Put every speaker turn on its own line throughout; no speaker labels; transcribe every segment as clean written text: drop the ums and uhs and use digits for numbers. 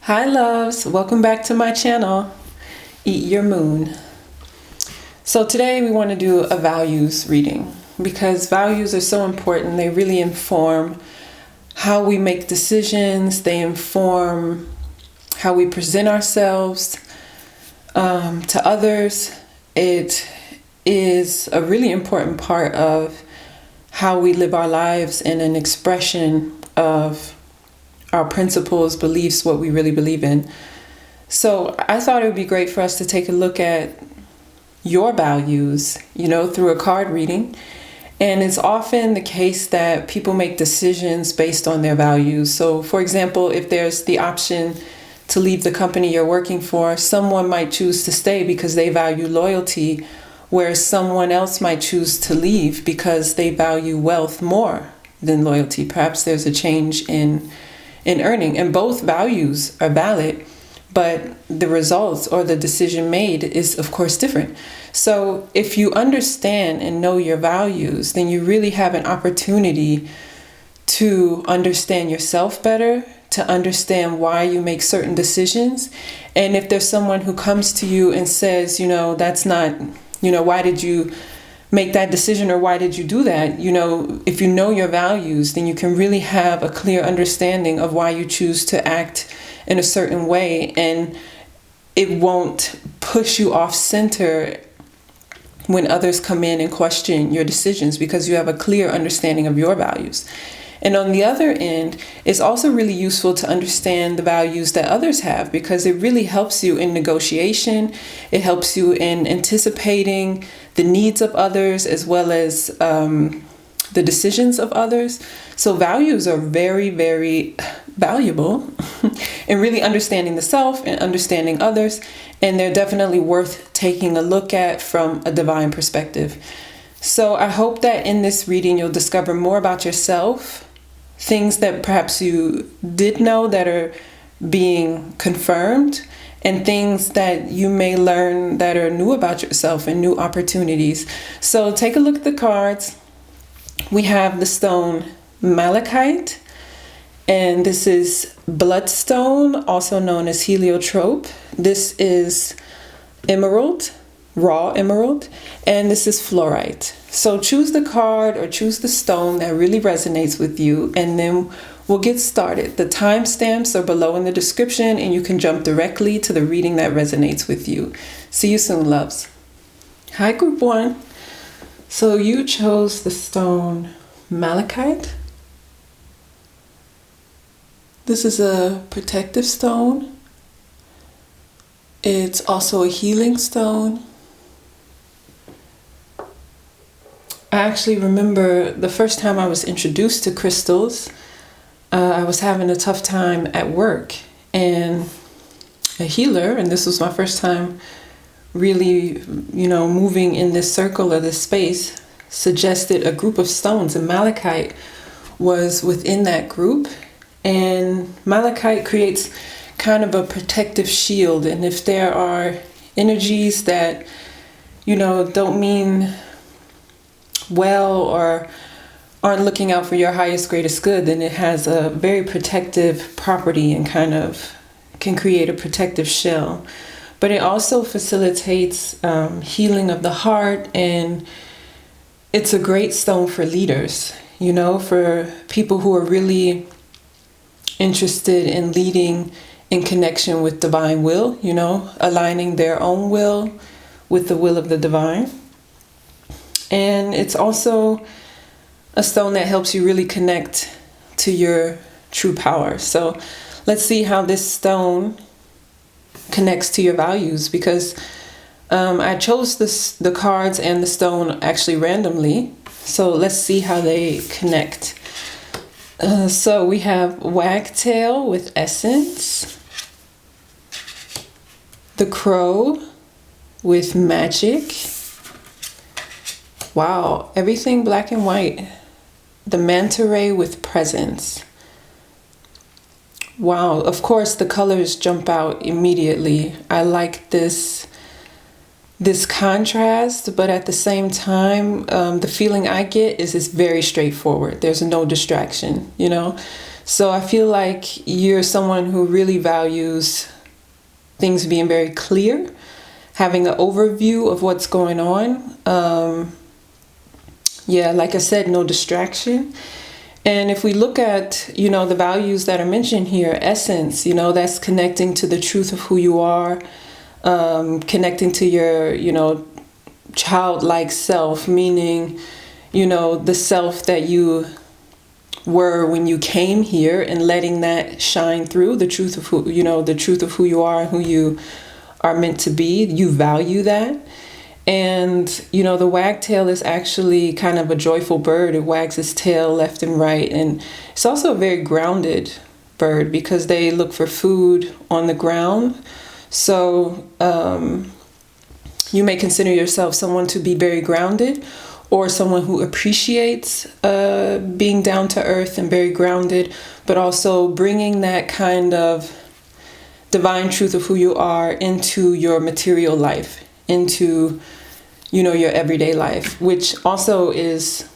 Hi loves, welcome back to my channel, Eat Your Moon. So today we want to do a values reading because values are so important. They really inform how we make decisions. They inform how we present ourselves to others. It is a really important part of how we live our lives and an expression of our principles, beliefs, what we really believe in. So I thought it would be great for us to take a look at your values, through a card reading. And it's often the case that people make decisions based on their values. So for example, if there's the option to leave the company you're working for, someone might choose to stay because they value loyalty, whereas someone else might choose to leave because they value wealth more than loyalty. Perhaps there's a change in earning, and both values are valid, but the results or the decision made is of course different. So if you understand and know your values, then you really have an opportunity to understand yourself better, to understand why you make certain decisions. And if there's someone who comes to you and says, that's not, why did you make that decision, or why did you do that? If you know your values, then you can really have a clear understanding of why you choose to act in a certain way, and it won't push you off center when others come in and question your decisions because you have a clear understanding of your values. And on the other end, it's also really useful to understand the values that others have because it really helps you in negotiation. It helps you in anticipating the needs of others as well as the decisions of others. So values are very, very valuable in really understanding the self and understanding others. And they're definitely worth taking a look at from a divine perspective. So I hope that in this reading, you'll discover more about yourself, things that perhaps you did know that are being confirmed, and things that you may learn that are new about yourself and new opportunities. So take a look at the cards. We have the stone Malachite, and this is Bloodstone, also known as heliotrope. This is emerald, raw emerald, and this is fluorite. So choose the card or choose the stone that really resonates with you, and then we'll get started. The timestamps are below in the description, and you can jump directly to the reading that resonates with you. See you soon, loves. Hi, group one. So you chose the stone Malachite. This is a protective stone. It's also a healing stone. I actually remember the first time I was introduced to crystals, I was having a tough time at work, and a healer, and this was my first time really, moving in this circle or this space, suggested a group of stones, and malachite was within that group. And malachite creates kind of a protective shield, and if there are energies that, don't mean well or aren't looking out for your highest greatest good, then it has a very protective property and kind of can create a protective shell. But it also facilitates healing of the heart, and it's a great stone for leaders, for people who are really interested in leading in connection with divine will, aligning their own will with the will of the divine. And it's also a stone that helps you really connect to your true power. So let's see how this stone connects to your values, because I chose the cards and the stone actually randomly. So let's see how they connect. So we have wagtail with essence, the crow with magic. Wow, everything black and white. The manta ray with presence. Wow, of course the colors jump out immediately. I like this contrast, but at the same time, the feeling I get is it's very straightforward. There's no distraction, So I feel like you're someone who really values things being very clear, having an overview of what's going on. Yeah, like I said, no distraction. And if we look at, the values that are mentioned here, essence, that's connecting to the truth of who you are, connecting to your, childlike self, meaning, the self that you were when you came here, and letting that shine through, the truth of who, the truth of who you are and who you are meant to be. You value that. And, the wagtail is actually kind of a joyful bird. It wags its tail left and right. And it's also a very grounded bird because they look for food on the ground. So you may consider yourself someone to be very grounded, or someone who appreciates being down to earth and very grounded, but also bringing that kind of divine truth of who you are into your material life, into your everyday life, which also is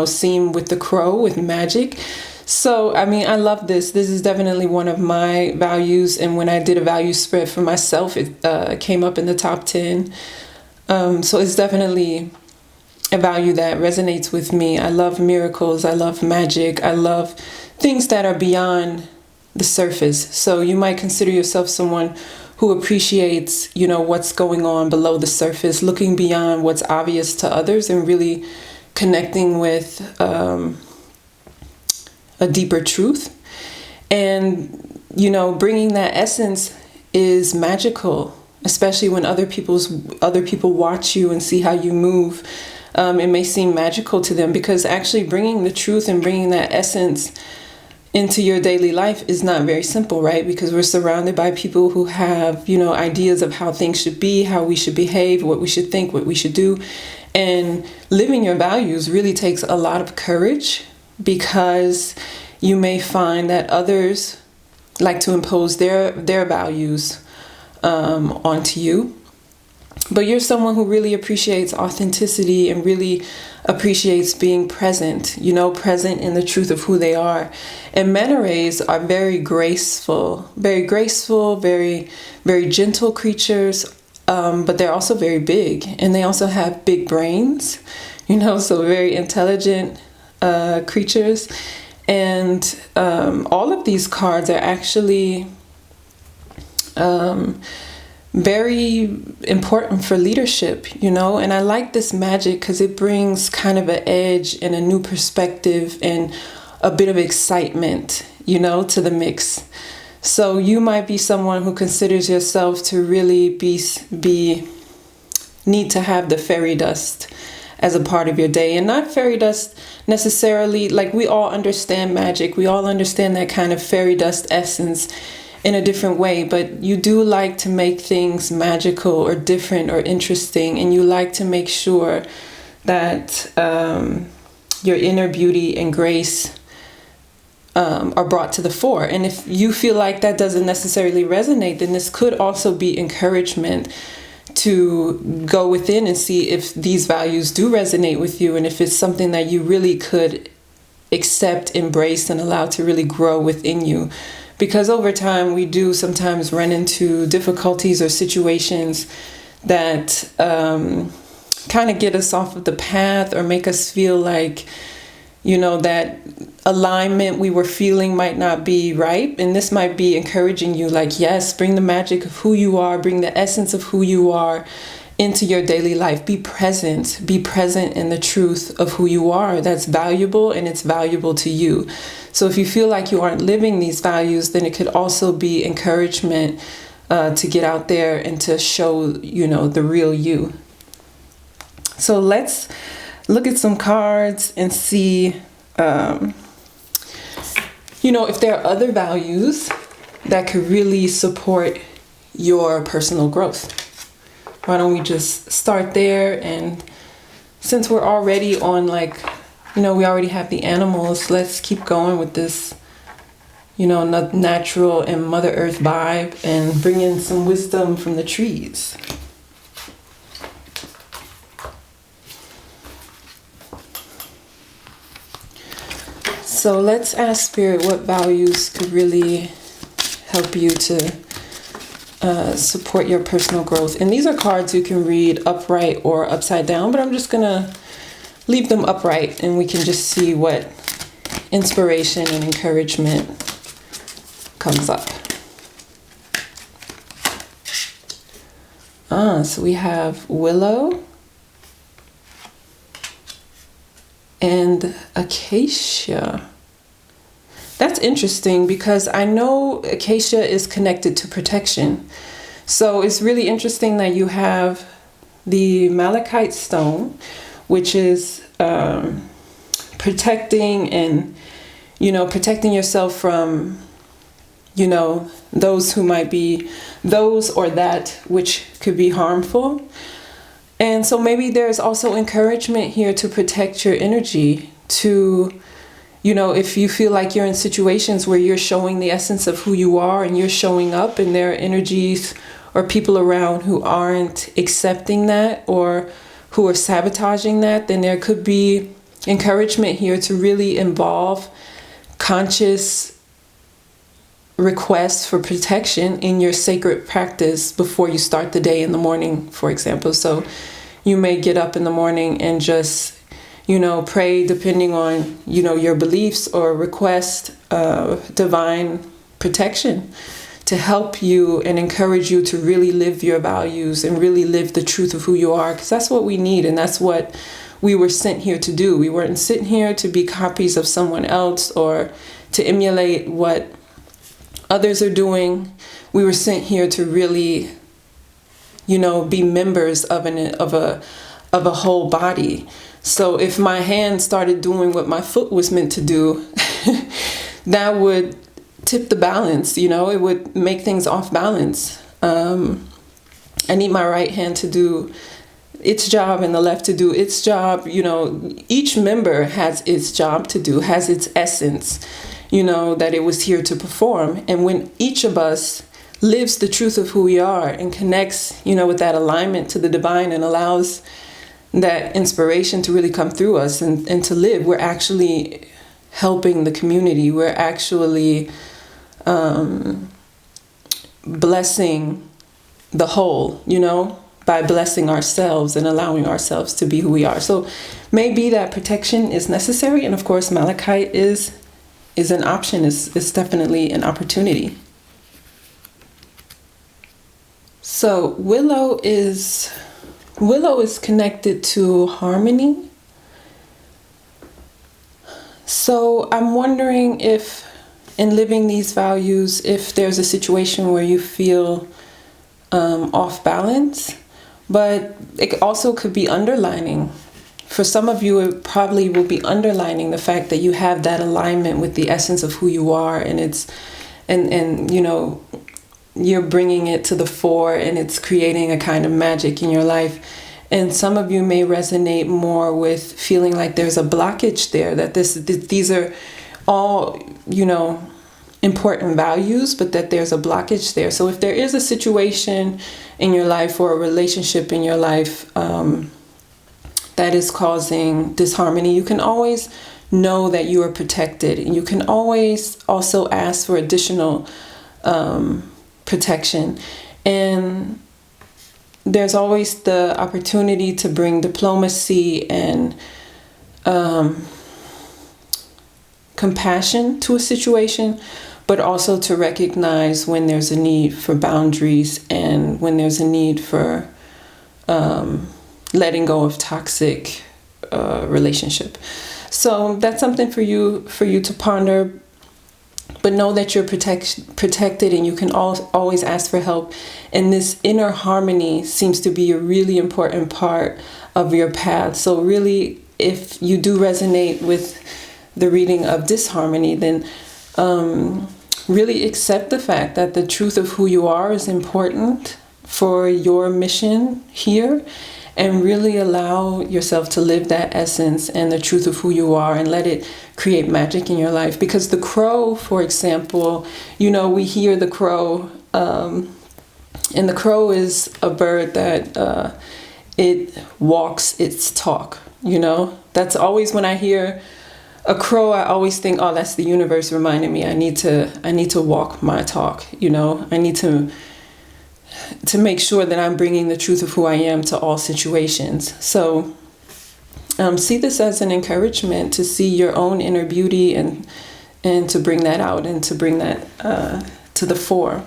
seen with the crow, with magic. So I love this. This is definitely one of my values, and when I did a value spread for myself, it came up in the top 10. So it's definitely a value that resonates with me. I love miracles, I love magic, I love things that are beyond the surface. So you might consider yourself someone who appreciates, what's going on below the surface, looking beyond what's obvious to others and really connecting with a deeper truth. And, bringing that essence is magical, especially when other people watch you and see how you move. It may seem magical to them, because actually bringing the truth and bringing that essence into your daily life is not very simple, right? Because we're surrounded by people who have, ideas of how things should be, how we should behave, what we should think, what we should do. And living your values really takes a lot of courage, because you may find that others like to impose their values onto you. But you're someone who really appreciates authenticity and really appreciates being present, present in the truth of who they are. And manta rays are very graceful, very, very gentle creatures, but they're also very big, and they also have big brains, so very intelligent creatures. And all of these cards are actually very important for leadership, and I like this magic because it brings kind of an edge and a new perspective and a bit of excitement, to the mix. So you might be someone who considers yourself to really need to have the fairy dust as a part of your day, and not fairy dust necessarily, like we all understand magic, we all understand that kind of fairy dust essence in a different way, but you do like to make things magical or different or interesting, and you like to make sure that your inner beauty and grace are brought to the fore. And if you feel like that doesn't necessarily resonate, then this could also be encouragement to go within and see if these values do resonate with you, and if it's something that you really could accept, embrace, and allow to really grow within you. Because over time, we do sometimes run into difficulties or situations that kind of get us off of the path, or make us feel like, that alignment we were feeling might not be right. And this might be encouraging you, like, yes, bring the magic of who you are, bring the essence of who you are into your daily life. Be present in the truth of who you are. That's valuable, and it's valuable to you. So if you feel like you aren't living these values, then it could also be encouragement to get out there and to show, the real you. So let's look at some cards and see, if there are other values that could really support your personal growth. Why don't we just start there? And since we're already on, we already have the animals, let's keep going with this, natural and Mother Earth vibe, and bring in some wisdom from the trees. So let's ask Spirit what values could really help you to support your personal growth. And these are cards you can read upright or upside down, but I'm just going to leave them upright and we can just see what inspiration and encouragement comes up. So we have Willow and Acacia. That's interesting because I know Acacia is connected to protection. So it's really interesting that you have the malachite stone, which is protecting and, protecting yourself from, those who might be, those or that which could be harmful. And so maybe there's also encouragement here to protect your energy, to, if you feel like you're in situations where you're showing the essence of who you are and you're showing up and there are energies or people around who aren't accepting that or who are sabotaging that, then there could be encouragement here to really involve conscious requests for protection in your sacred practice before you start the day in the morning, for example. So you may get up in the morning and just, pray depending on, your beliefs or request divine protection to help you and encourage you to really live your values and really live the truth of who you are, because that's what we need and that's what we were sent here to do. We weren't sent here to be copies of someone else or to emulate what others are doing. We were sent here to really, be members of a whole body. So if my hand started doing what my foot was meant to do, that would tip the balance, it would make things off balance. I need my right hand to do its job and the left to do its job. Each member has its job to do, has its essence, that it was here to perform. And when each of us lives the truth of who we are and connects, with that alignment to the divine and allows that inspiration to really come through us and to live, we're actually helping the community. We're actually blessing the whole, by blessing ourselves and allowing ourselves to be who we are. So maybe that protection is necessary. And of course, malachite is an option, is definitely an opportunity. So willow is connected to harmony. So I'm wondering if in living these values, if there's a situation where you feel off balance, but it also could be underlining. For some of you, it probably will be underlining the fact that you have that alignment with the essence of who you are, and you're bringing it to the fore, and it's creating a kind of magic in your life. And some of you may resonate more with feeling like there's a blockage there, that these are all, important values, but that there's a blockage there. So if there is a situation in your life or a relationship in your life that is causing disharmony, you can always know that you are protected. And you can always also ask for additional protection. And there's always the opportunity to bring diplomacy and compassion to a situation, but also to recognize when there's a need for boundaries and when there's a need for letting go of toxic relationship. So that's something for you to ponder. But know that you're protected and you can always ask for help. And this inner harmony seems to be a really important part of your path. So really, if you do resonate with the reading of disharmony, then really accept the fact that the truth of who you are is important for your mission here. And really allow yourself to live that essence and the truth of who you are and let it create magic in your life. Because the crow, for example, we hear the crow, and the crow is a bird that it walks its talk, That's always when I hear a crow, I always think, oh, that's the universe reminding me I need to walk my talk. You know, I need to make sure that I'm bringing the truth of who I am to all situations. So see this as an encouragement to see your own inner beauty and to bring that out and to bring that to the fore.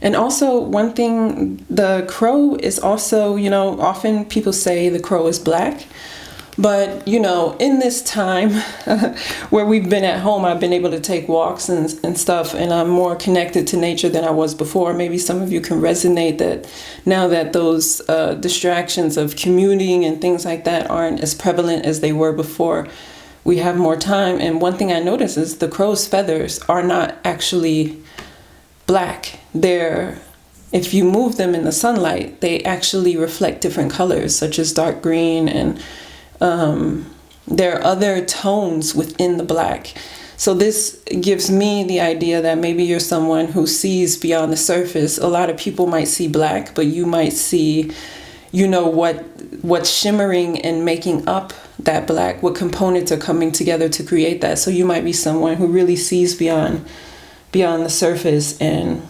And also, one thing, the crow is also, you know, often people say the crow is black. But, you know, in this time where we've been at home, I've been able to take walks and stuff, and I'm more connected to nature than I was before. Maybe some of you can resonate that now that those distractions of commuting and things like that aren't as prevalent as they were before. We have more time. And one thing I notice is the crow's feathers are not actually black. If you move them in the sunlight, they actually reflect different colors, such as dark green, and there are other tones within the black. So this gives me the idea that maybe you're someone who sees beyond the surface. A lot of people might see black, but you might see, you know, what's shimmering and making up that black, what components are coming together to create that. So you might be someone who really sees beyond the surface and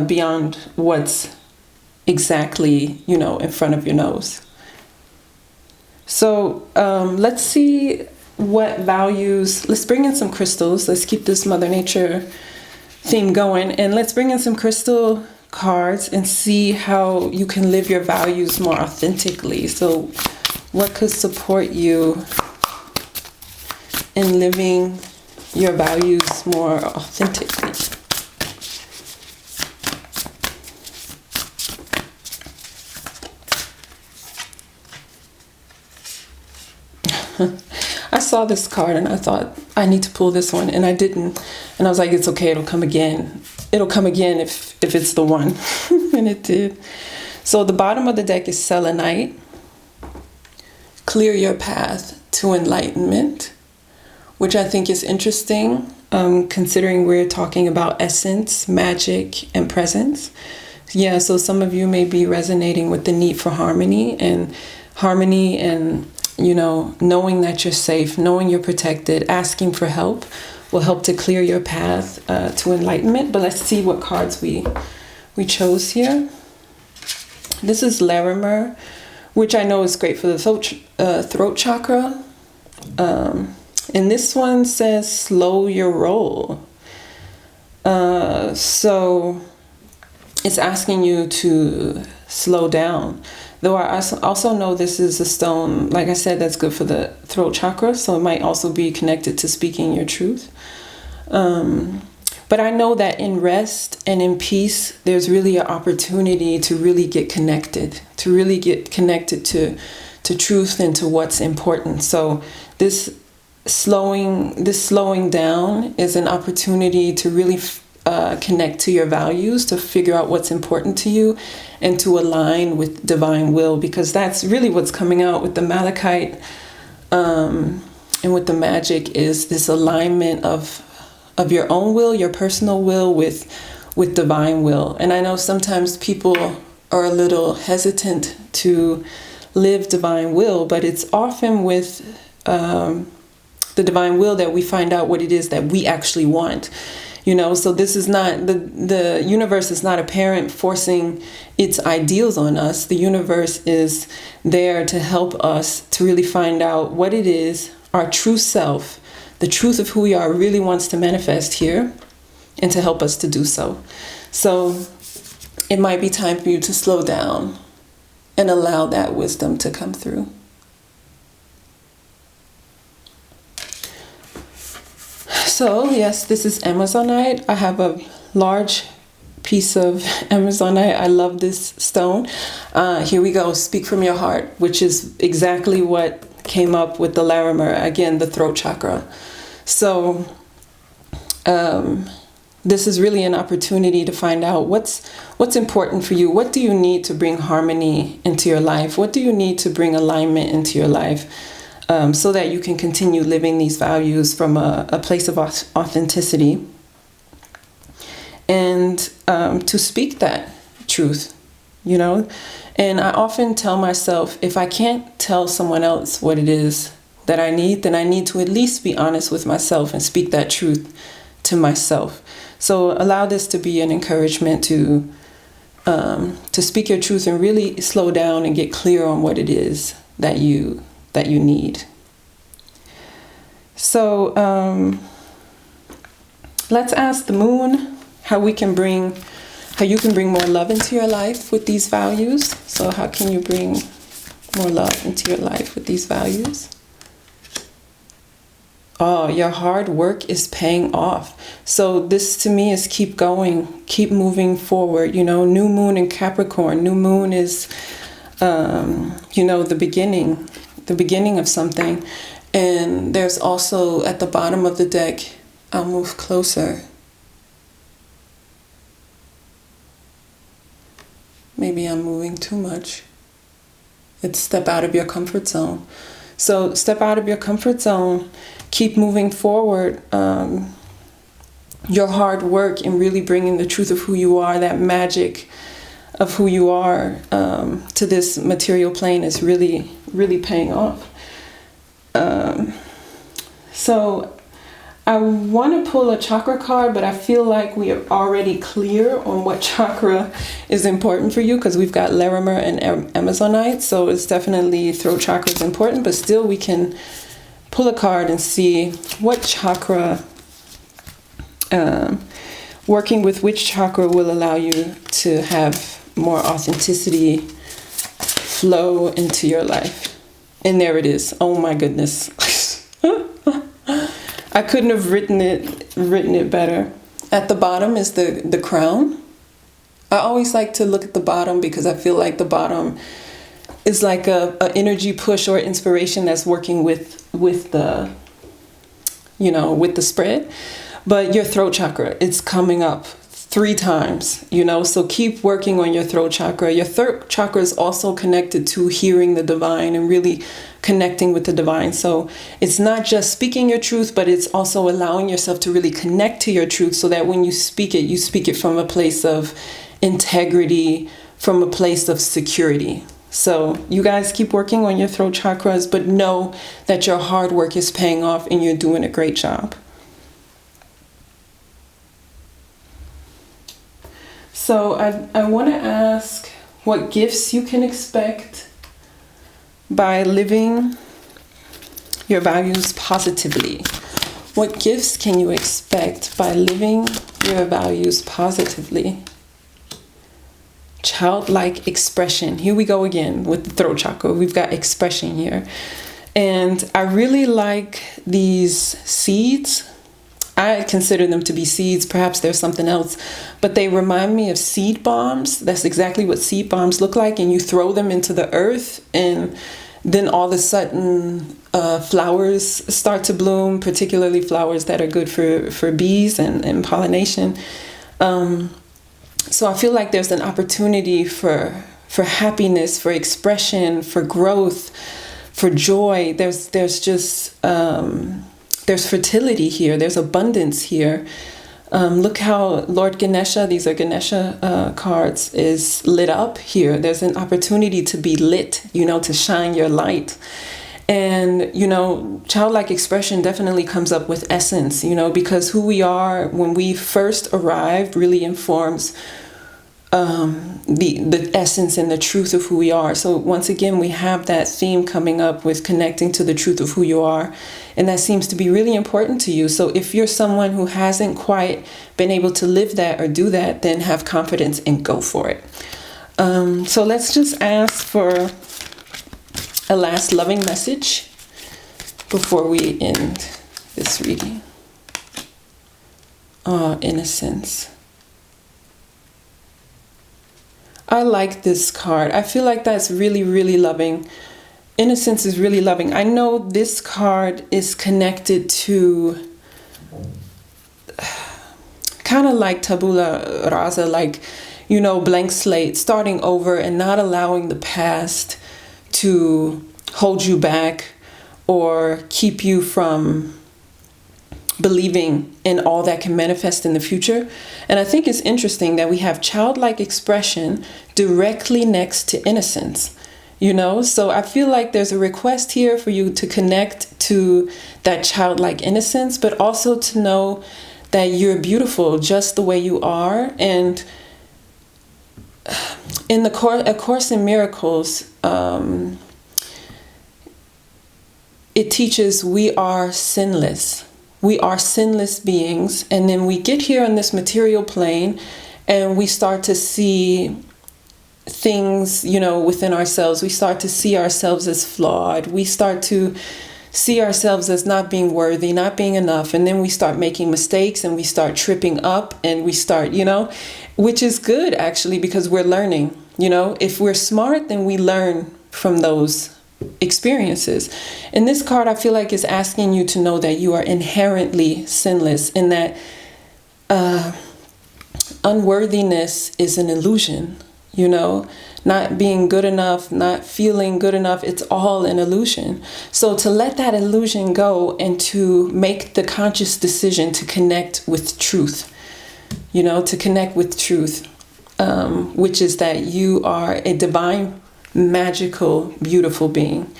beyond what's exactly, you know, in front of your nose. So let's see what values, let's bring in some crystals. Let's keep this Mother Nature theme going, and let's bring in some crystal cards and see how you can live your values more authentically. So what could support you in living your values more authentically? I saw this card and I thought, I need to pull this one, and I didn't. And I was like, it's okay, it'll come again. It'll come again if it's the one. And it did. So the bottom of the deck is selenite. Clear your path to enlightenment, which I think is interesting, considering we're talking about essence, magic, and presence. Yeah, so some of you may be resonating with the need for harmony and you know, knowing that you're safe, knowing you're protected, asking for help will help to clear your path to enlightenment. But let's see what cards we chose here. This is Larimer, which I know is great for the throat chakra. And this one says, slow your roll. So it's asking you to slow down. Though I also know this is a stone, like I said, that's good for the throat chakra. So it might also be connected to speaking your truth. But I know that in rest and in peace, there's really an opportunity to really get connected, to truth and to what's important. So this slowing down is an opportunity to really connect to your values, to figure out what's important to you, and to align with divine will, because that's really what's coming out with the malachite and with the magic, is this alignment of your own will, your personal will, with divine will. And I know sometimes people are a little hesitant to live divine will, but it's often with the divine will that we find out what it is that we actually want. You know, so this is not, the universe is not a parent forcing its ideals on us. The universe is there to help us to really find out what it is, our true self, the truth of who we are really wants to manifest here, and to help us to do so. So it might be time for you to slow down and allow that wisdom to come through. So yes, this is Amazonite. I have a large piece of Amazonite. I love this stone. Here we go. Speak from your heart, which is exactly what came up with the Larimer. Again, the throat chakra. So this is really an opportunity to find out what's important for you. What do you need to bring harmony into your life? What do you need to bring alignment into your life? So that you can continue living these values from a place of authenticity, and to speak that truth you know? And I often tell myself, if I can't tell someone else what it is that I need, then I need to at least be honest with myself and speak that truth to myself. So allow this to be an encouragement to speak your truth and really slow down and get clear on what it is that you need. So let's ask the moon how you can bring more love into your life with these values. So how can you bring more love into your life with these values? Oh, your hard work is paying off. So this to me is keep going, keep moving forward. You know, new moon in Capricorn. New moon is, the beginning of something. And there's also at the bottom of the deck, I'll move closer. Maybe I'm moving too much. It's step out of your comfort zone. So step out of your comfort zone, keep moving forward. Your hard work in really bringing the truth of who you are, that magic of who you are to this material plane is really, really paying off. So I want to pull a chakra card, but I feel like we are already clear on what chakra is important for you because we've got Larimer and Amazonite. So it's definitely throat chakra is important, but still we can pull a card and see what chakra, working with which chakra will allow you to have more authenticity flow into your life. And there it is. Oh my goodness. I couldn't have written it better. At the bottom is the crown. I always like to look at the bottom because I feel like the bottom is like a energy push or inspiration that's working with the spread. But your throat chakra, it's coming up 3 times, so keep working on your throat chakra. Your throat chakra is also connected to hearing the divine and really connecting with the divine. So it's not just speaking your truth, but it's also allowing yourself to really connect to your truth so that when you speak it from a place of integrity, from a place of security. So you guys keep working on your throat chakras, but know that your hard work is paying off and you're doing a great job. So I want to ask what gifts you can expect by living your values positively. What gifts can you expect by living your values positively? Childlike expression. Here we go again with the throat chakra. We've got expression here. And I really like these seeds. I consider them to be seeds. Perhaps there's something else, but they remind me of seed bombs. That's exactly what seed bombs look like. And you throw them into the earth and then all of a sudden flowers start to bloom, particularly flowers that are good for bees and pollination. So I feel like there's an opportunity for happiness, for expression, for growth, for joy. There's fertility here. There's abundance here. Look how Lord Ganesha, these are Ganesha cards, is lit up here. There's an opportunity to be lit, to shine your light. And, childlike expression definitely comes up with essence, because who we are when we first arrive really informs the essence and the truth of who we are. So once again, we have that theme coming up with connecting to the truth of who you are. And that seems to be really important to you. So if you're someone who hasn't quite been able to live that or do that, then have confidence and go for it. So let's just ask for a last loving message before we end this reading. Oh, innocence. I like this card. I feel like that's really, really loving. Innocence is really loving. I know this card is connected to kind of like tabula rasa, like, blank slate, starting over and not allowing the past to hold you back or keep you from believing in all that can manifest in the future. And I think it's interesting that we have childlike expression directly next to innocence. So I feel like there's a request here for you to connect to that childlike innocence, but also to know that you're beautiful just the way you are. And in A Course in Miracles, it teaches we are sinless. We are sinless beings. And then we get here on this material plane and we start to see things, within ourselves. We start to see ourselves as flawed. We start to see ourselves as not being worthy, not being enough. And then we start making mistakes and we start tripping up and we start, which is good actually, because we're learning. If we're smart, then we learn from those experiences. And this card, I feel like, is asking you to know that you are inherently sinless and that unworthiness is an illusion. Not being good enough, not feeling good enough, it's all an illusion. So to let that illusion go and to make the conscious decision to connect with truth, to connect with truth, which is that you are a divine, magical, beautiful being.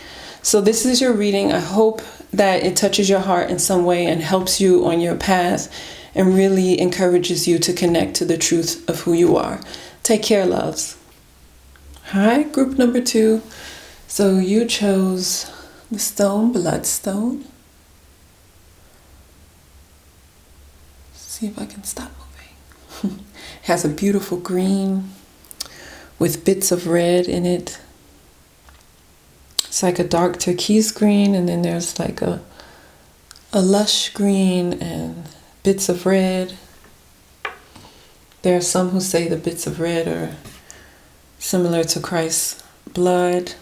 So this is your reading. I hope that it touches your heart in some way and helps you on your path and really encourages you to connect to the truth of who you are. Take care, loves. Hi, group number 2. So you chose the stone, Bloodstone. See if I can stop moving. It has a beautiful green with bits of red in it. It's like a dark turquoise green, and then there's like a lush green and bits of red. There are some who say the bits of red are similar to Christ's blood.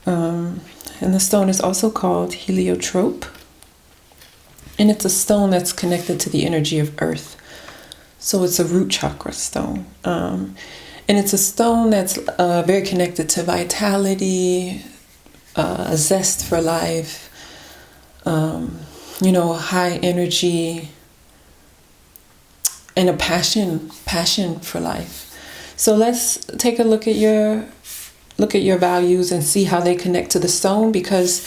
And the stone is also called heliotrope. And it's a stone that's connected to the energy of earth. So it's a root chakra stone. And it's a stone that's very connected to vitality, a zest for life, high energy, and a passion for life. So let's take a look at your values and see how they connect to the stone, because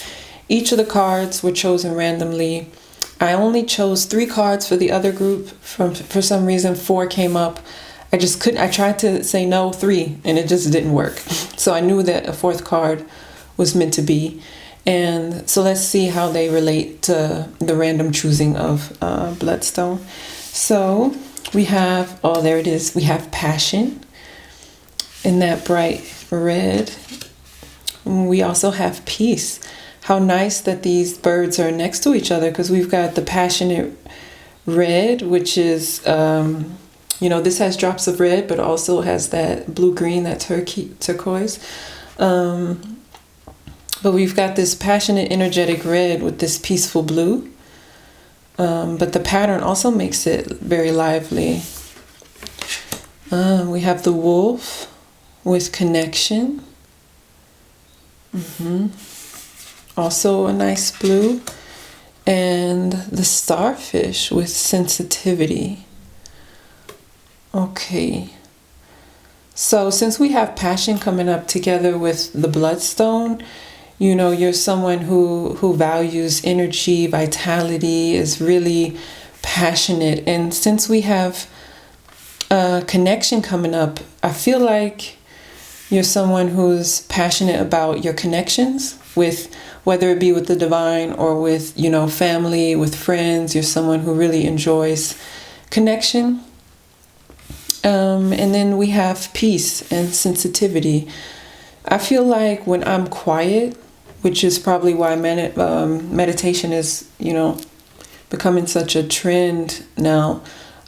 each of the cards were chosen randomly. I only chose 3 cards for the other group. For some reason 4 came up. I just couldn't. I tried to say no 3 and it just didn't work. So I knew that a 4th card was meant to be. And so let's see how they relate to the random choosing of Bloodstone. So we have, there it is. We have passion in that bright red. We also have peace. How nice that these birds are next to each other, because we've got the passionate red, which is, this has drops of red, but also has that blue-green, that turquoise. But we've got this passionate, energetic red with this peaceful blue. But the pattern also makes it very lively. We have the wolf with connection. Also a nice blue. And the starfish with sensitivity. Okay. So since we have passion coming up together with the bloodstone, you're someone who values energy, vitality, is really passionate. And since we have a connection coming up, I feel like you're someone who's passionate about your connections with, whether it be with the divine or with, family, with friends. You're someone who really enjoys connection. And then we have peace and sensitivity. I feel like when I'm quiet, which is probably why meditation is, becoming such a trend now.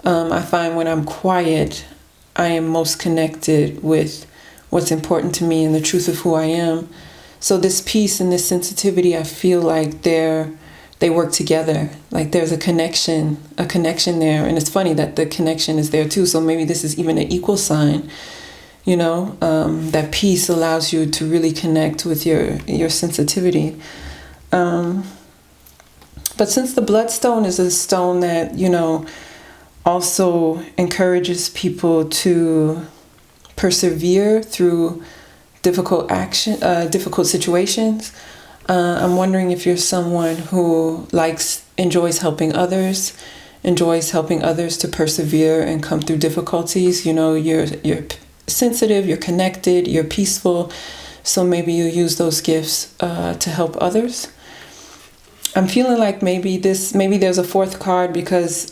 I find when I'm quiet, I am most connected with what's important to me and the truth of who I am. So this peace and this sensitivity, I feel like they work together. Like there's a connection there. And it's funny that the connection is there too. So maybe this is even an equal sign. That peace allows you to really connect with your sensitivity. But since the bloodstone is a stone that, also encourages people to persevere through difficult situations, I'm wondering if you're someone who enjoys helping others to persevere and come through difficulties. You're sensitive, you're connected, you're peaceful. So maybe you use those gifts to help others. I'm feeling like maybe there's a fourth card because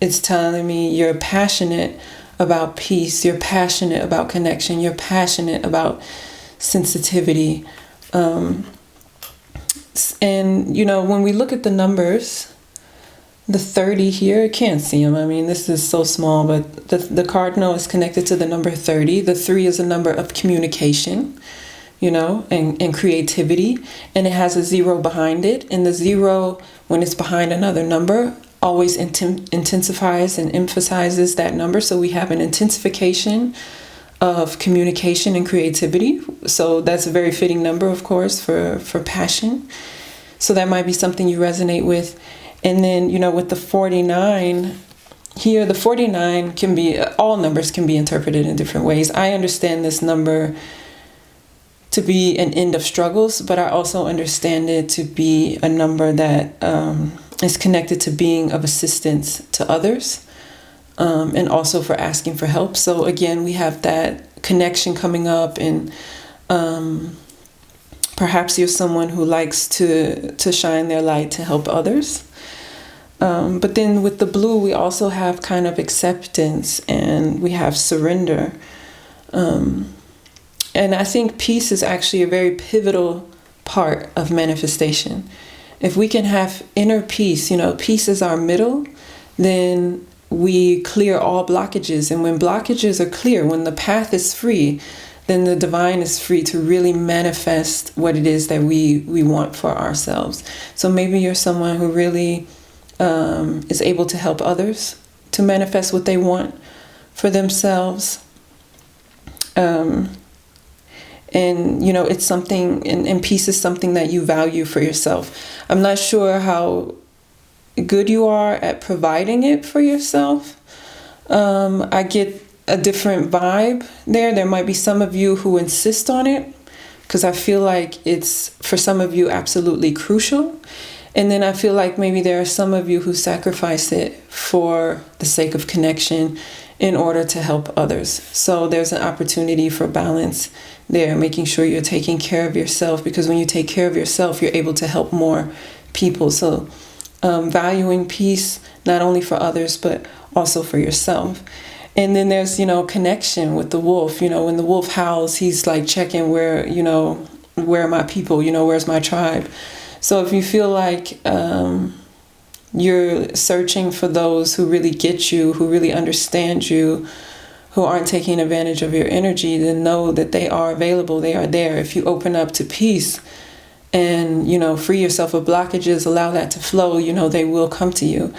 it's telling me you're passionate about peace, you're passionate about connection, you're passionate about sensitivity. And, when we look at the numbers, the 30 here, I can't see them. I mean, this is so small, but the cardinal is connected to the number 30. The 3 is a number of communication, and creativity. And it has a 0 behind it. And the 0, when it's behind another number, always intensifies and emphasizes that number. So we have an intensification of communication and creativity. So that's a very fitting number, of course, for passion. So that might be something you resonate with. And then, with the 49 here, the 49 all numbers can be interpreted in different ways. I understand this number to be an end of struggles, but I also understand it to be a number that is connected to being of assistance to others, and also for asking for help. So again, we have that connection coming up, and perhaps you're someone who likes to shine their light to help others. But then with the blue, we also have kind of acceptance, and we have surrender. And I think peace is actually a very pivotal part of manifestation. If we can have inner peace, peace is our middle, then we clear all blockages. And when blockages are clear, when the path is free, then the divine is free to really manifest what it is that we want for ourselves. So maybe you're someone who really is able to help others to manifest what they want for themselves. And, it's something, and peace is something that you value for yourself. I'm not sure how good you are at providing it for yourself. I get a different vibe there. There might be some of you who insist on it, because I feel like it's, for some of you, absolutely crucial. And then I feel like maybe there are some of you who sacrifice it for the sake of connection in order to help others. So there's an opportunity for balance there, making sure you're taking care of yourself, because when you take care of yourself, you're able to help more people. So valuing peace, not only for others, but also for yourself. And then there's, connection with the wolf. When the wolf howls, he's like checking where are my people, where's my tribe? So if you feel like you're searching for those who really get you, who really understand you, who aren't taking advantage of your energy, then know that they are available. They are there. If you open up to peace and, free yourself of blockages, allow that to flow, they will come to you.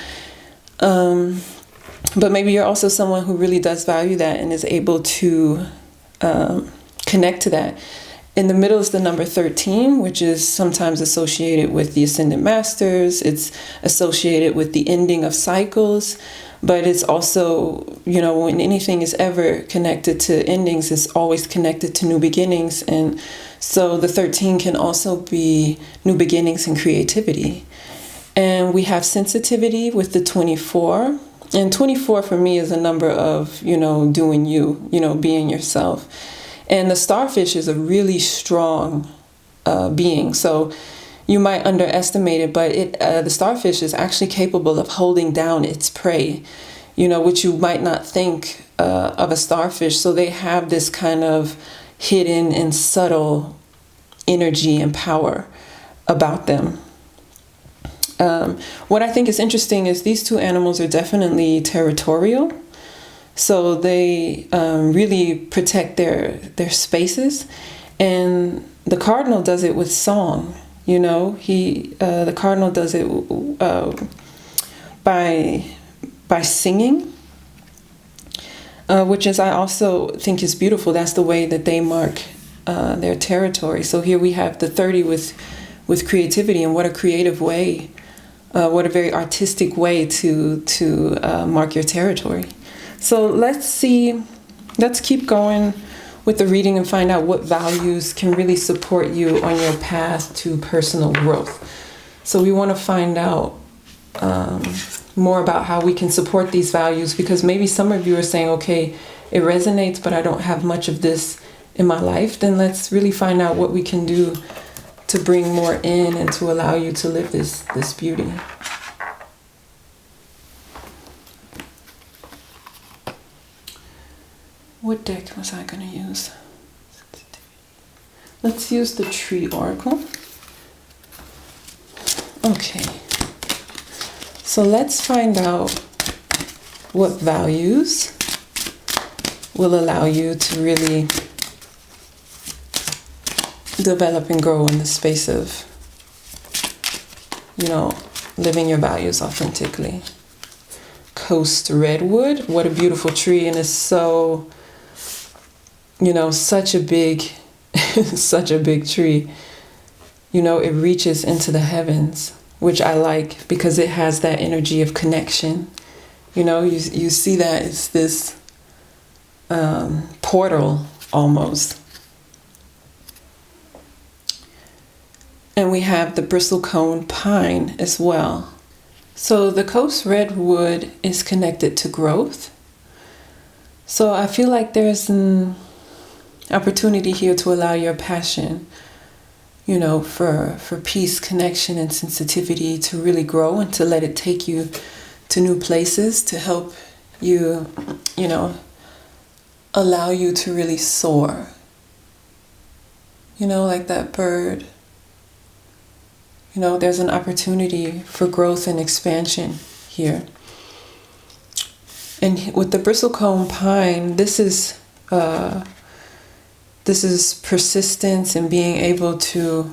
But maybe you're also someone who really does value that and is able to connect to that. In the middle is the number 13, which is sometimes associated with the Ascended Masters. It's associated with the ending of cycles, but it's also, when anything is ever connected to endings, it's always connected to new beginnings. And so the 13 can also be new beginnings and creativity. And we have sensitivity with the 24. And 24 for me is a number of, doing you, being yourself. And the starfish is a really strong being. So you might underestimate it, but the starfish is actually capable of holding down its prey, which you might not think of a starfish. So they have this kind of hidden and subtle energy and power about them. What I think is interesting is these two animals are definitely territorial. So they really protect their spaces, and the cardinal does it with song. The cardinal does it by singing, which is, I also think, is beautiful. That's the way that they mark their territory. So here we have the 30 with creativity, and what a creative way what a very artistic way to mark your territory. So let's keep going with the reading and find out what values can really support you on your path to personal growth. So we want to find out more about how we can support these values, because maybe some of you are saying, okay, it resonates, but I don't have much of this in my life. Then let's really find out what we can do to bring more in and to allow you to live this beauty. What deck was I going to use? Let's use the Tree Oracle. Okay. So let's find out what values will allow you to really develop and grow in the space of, living your values authentically. Coast Redwood, what a beautiful tree, and it's so, such a big, such a big tree. It reaches into the heavens, which I like because it has that energy of connection. You see that it's this portal almost. And we have the bristlecone pine as well. So the coast redwood is connected to growth. So I feel like there's an opportunity here to allow your passion, for peace, connection, and sensitivity to really grow and to let it take you to new places to help you, allow you to really soar. Like that bird. There's an opportunity for growth and expansion here. And with the bristlecone pine, this is persistence and being able to,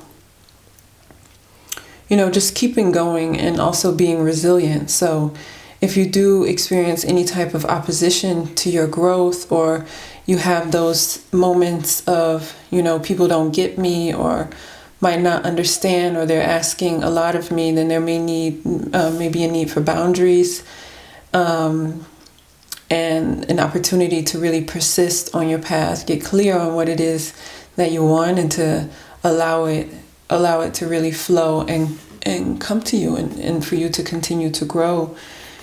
just keeping going and also being resilient. So if you do experience any type of opposition to your growth, or you have those moments of, people don't get me or might not understand, or they're asking a lot of me, then there may be a need for boundaries and an opportunity to really persist on your path, get clear on what it is that you want, and to allow it to really flow and come to you, and for you to continue to grow,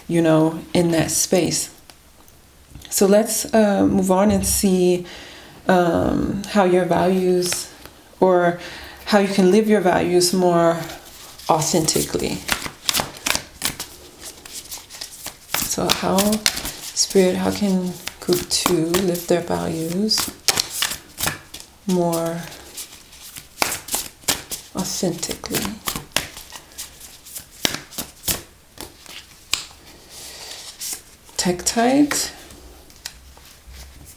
in that space. So let's move on and see how your values, or how you can live your values more authentically. So how can group 2 live their values more authentically? Tektite.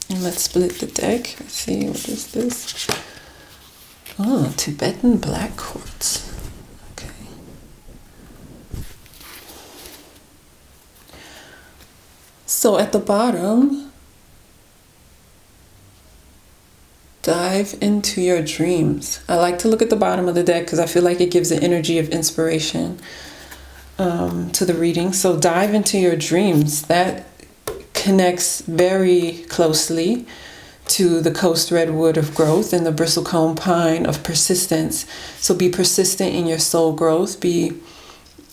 And let's split the deck. Let's see, what is this? Oh, Tibetan black quartz. Okay. So at the bottom, dive into your dreams. I like to look at the bottom of the deck because I feel like it gives an energy of inspiration to the reading. So dive into your dreams. That connects very closely to the coast redwood of growth and the bristlecone pine of persistence. So be persistent in your soul growth. Be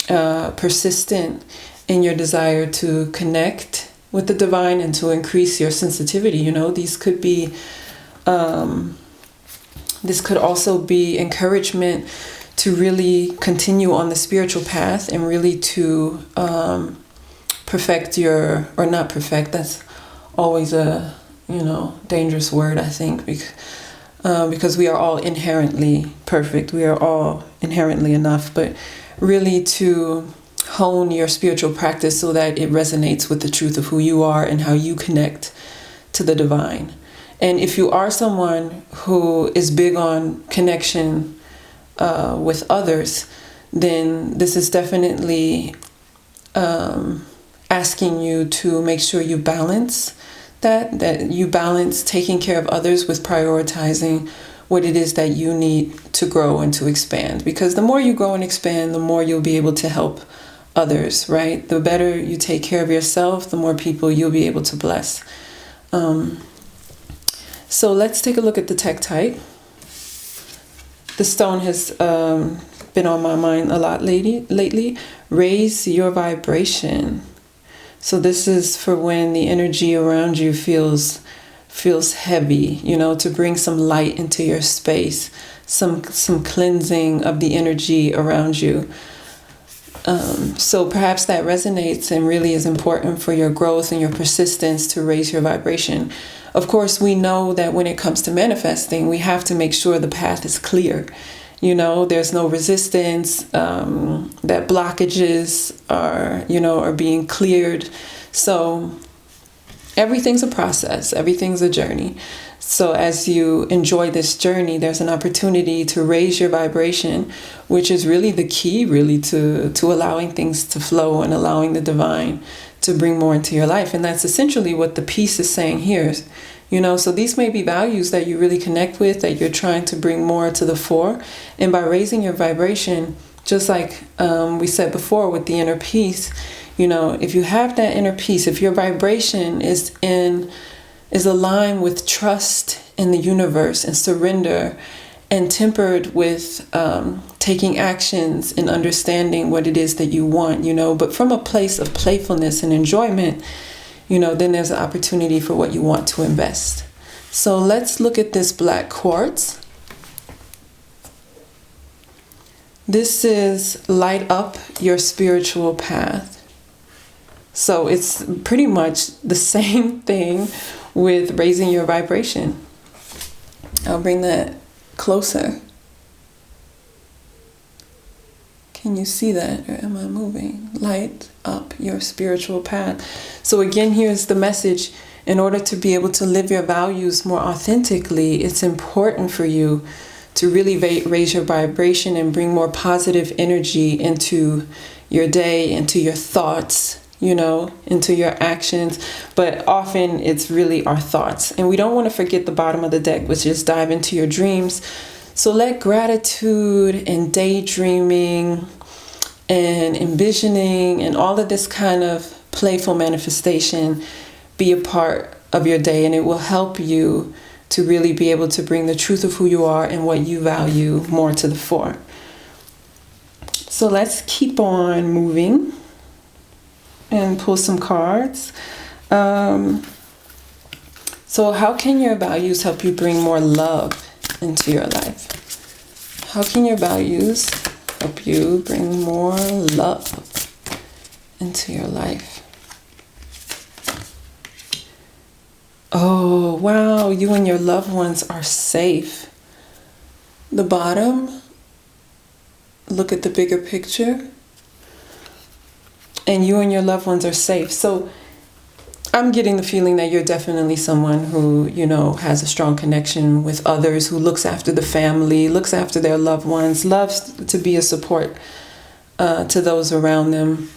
persistent in your desire to connect with the divine and to increase your sensitivity. These could be, this could also be encouragement to really continue on the spiritual path and really to perfect or not perfect. That's always a dangerous word, I think, because we are all inherently perfect. We are all inherently enough, but really to hone your spiritual practice so that it resonates with the truth of who you are and how you connect to the divine. And if you are someone who is big on connection with others, then this is definitely asking you to make sure you balance that you balance taking care of others with prioritizing what it is that you need to grow and to expand. Because the more you grow and expand, the more you'll be able to help others, right? The better you take care of yourself, the more people you'll be able to bless. So let's take a look at the tektite. The stone has been on my mind a lot lately. Raise your vibration. So this is for when the energy around you feels heavy, you know, to bring some light into your space, some cleansing of the energy around you. So perhaps that resonates and really is important for your growth and your persistence to raise your vibration. Of course, we know that when it comes to manifesting, we have to make sure the path is clear. You know, there's no resistance, that blockages are being cleared. So everything's a process, everything's a journey. So as you enjoy this journey, there's an opportunity to raise your vibration, which is really the key, really, to allowing things to flow and allowing the divine to bring more into your life. And that's essentially what the piece is saying here. You know, so these may be values that you really connect with, that you're trying to bring more to the fore. And by raising your vibration, just like we said before with the inner peace, you know, if you have that inner peace, if your vibration is aligned with trust in the universe and surrender, and tempered with taking actions and understanding what it is that you want, you know, but from a place of playfulness and enjoyment, you know, then there's an opportunity for what you want to invest. So let's look at this black quartz. This is light up your spiritual path. So it's pretty much the same thing with raising your vibration. I'll bring that closer. Can you see that, or am I moving? Light up your spiritual path. So again, here's the message. In order to be able to live your values more authentically, it's important for you to really raise your vibration and bring more positive energy into your day, into your thoughts, you know, into your actions. But often it's really our thoughts. And we don't want to forget the bottom of the deck, which is dive into your dreams. So let gratitude and daydreaming and envisioning and all of this kind of playful manifestation be a part of your day, and it will help you to really be able to bring the truth of who you are and what you value more to the fore. So let's keep on moving and pull some cards. So how can your values help you bring more love into your life? How can your values help you bring more love into your life? Oh, wow, you and your loved ones are safe. The bottom, look at the bigger picture. And you and your loved ones are safe. So I'm getting the feeling that you're definitely someone who, you know, has a strong connection with others, who looks after the family, looks after their loved ones, loves to be a support to those around them.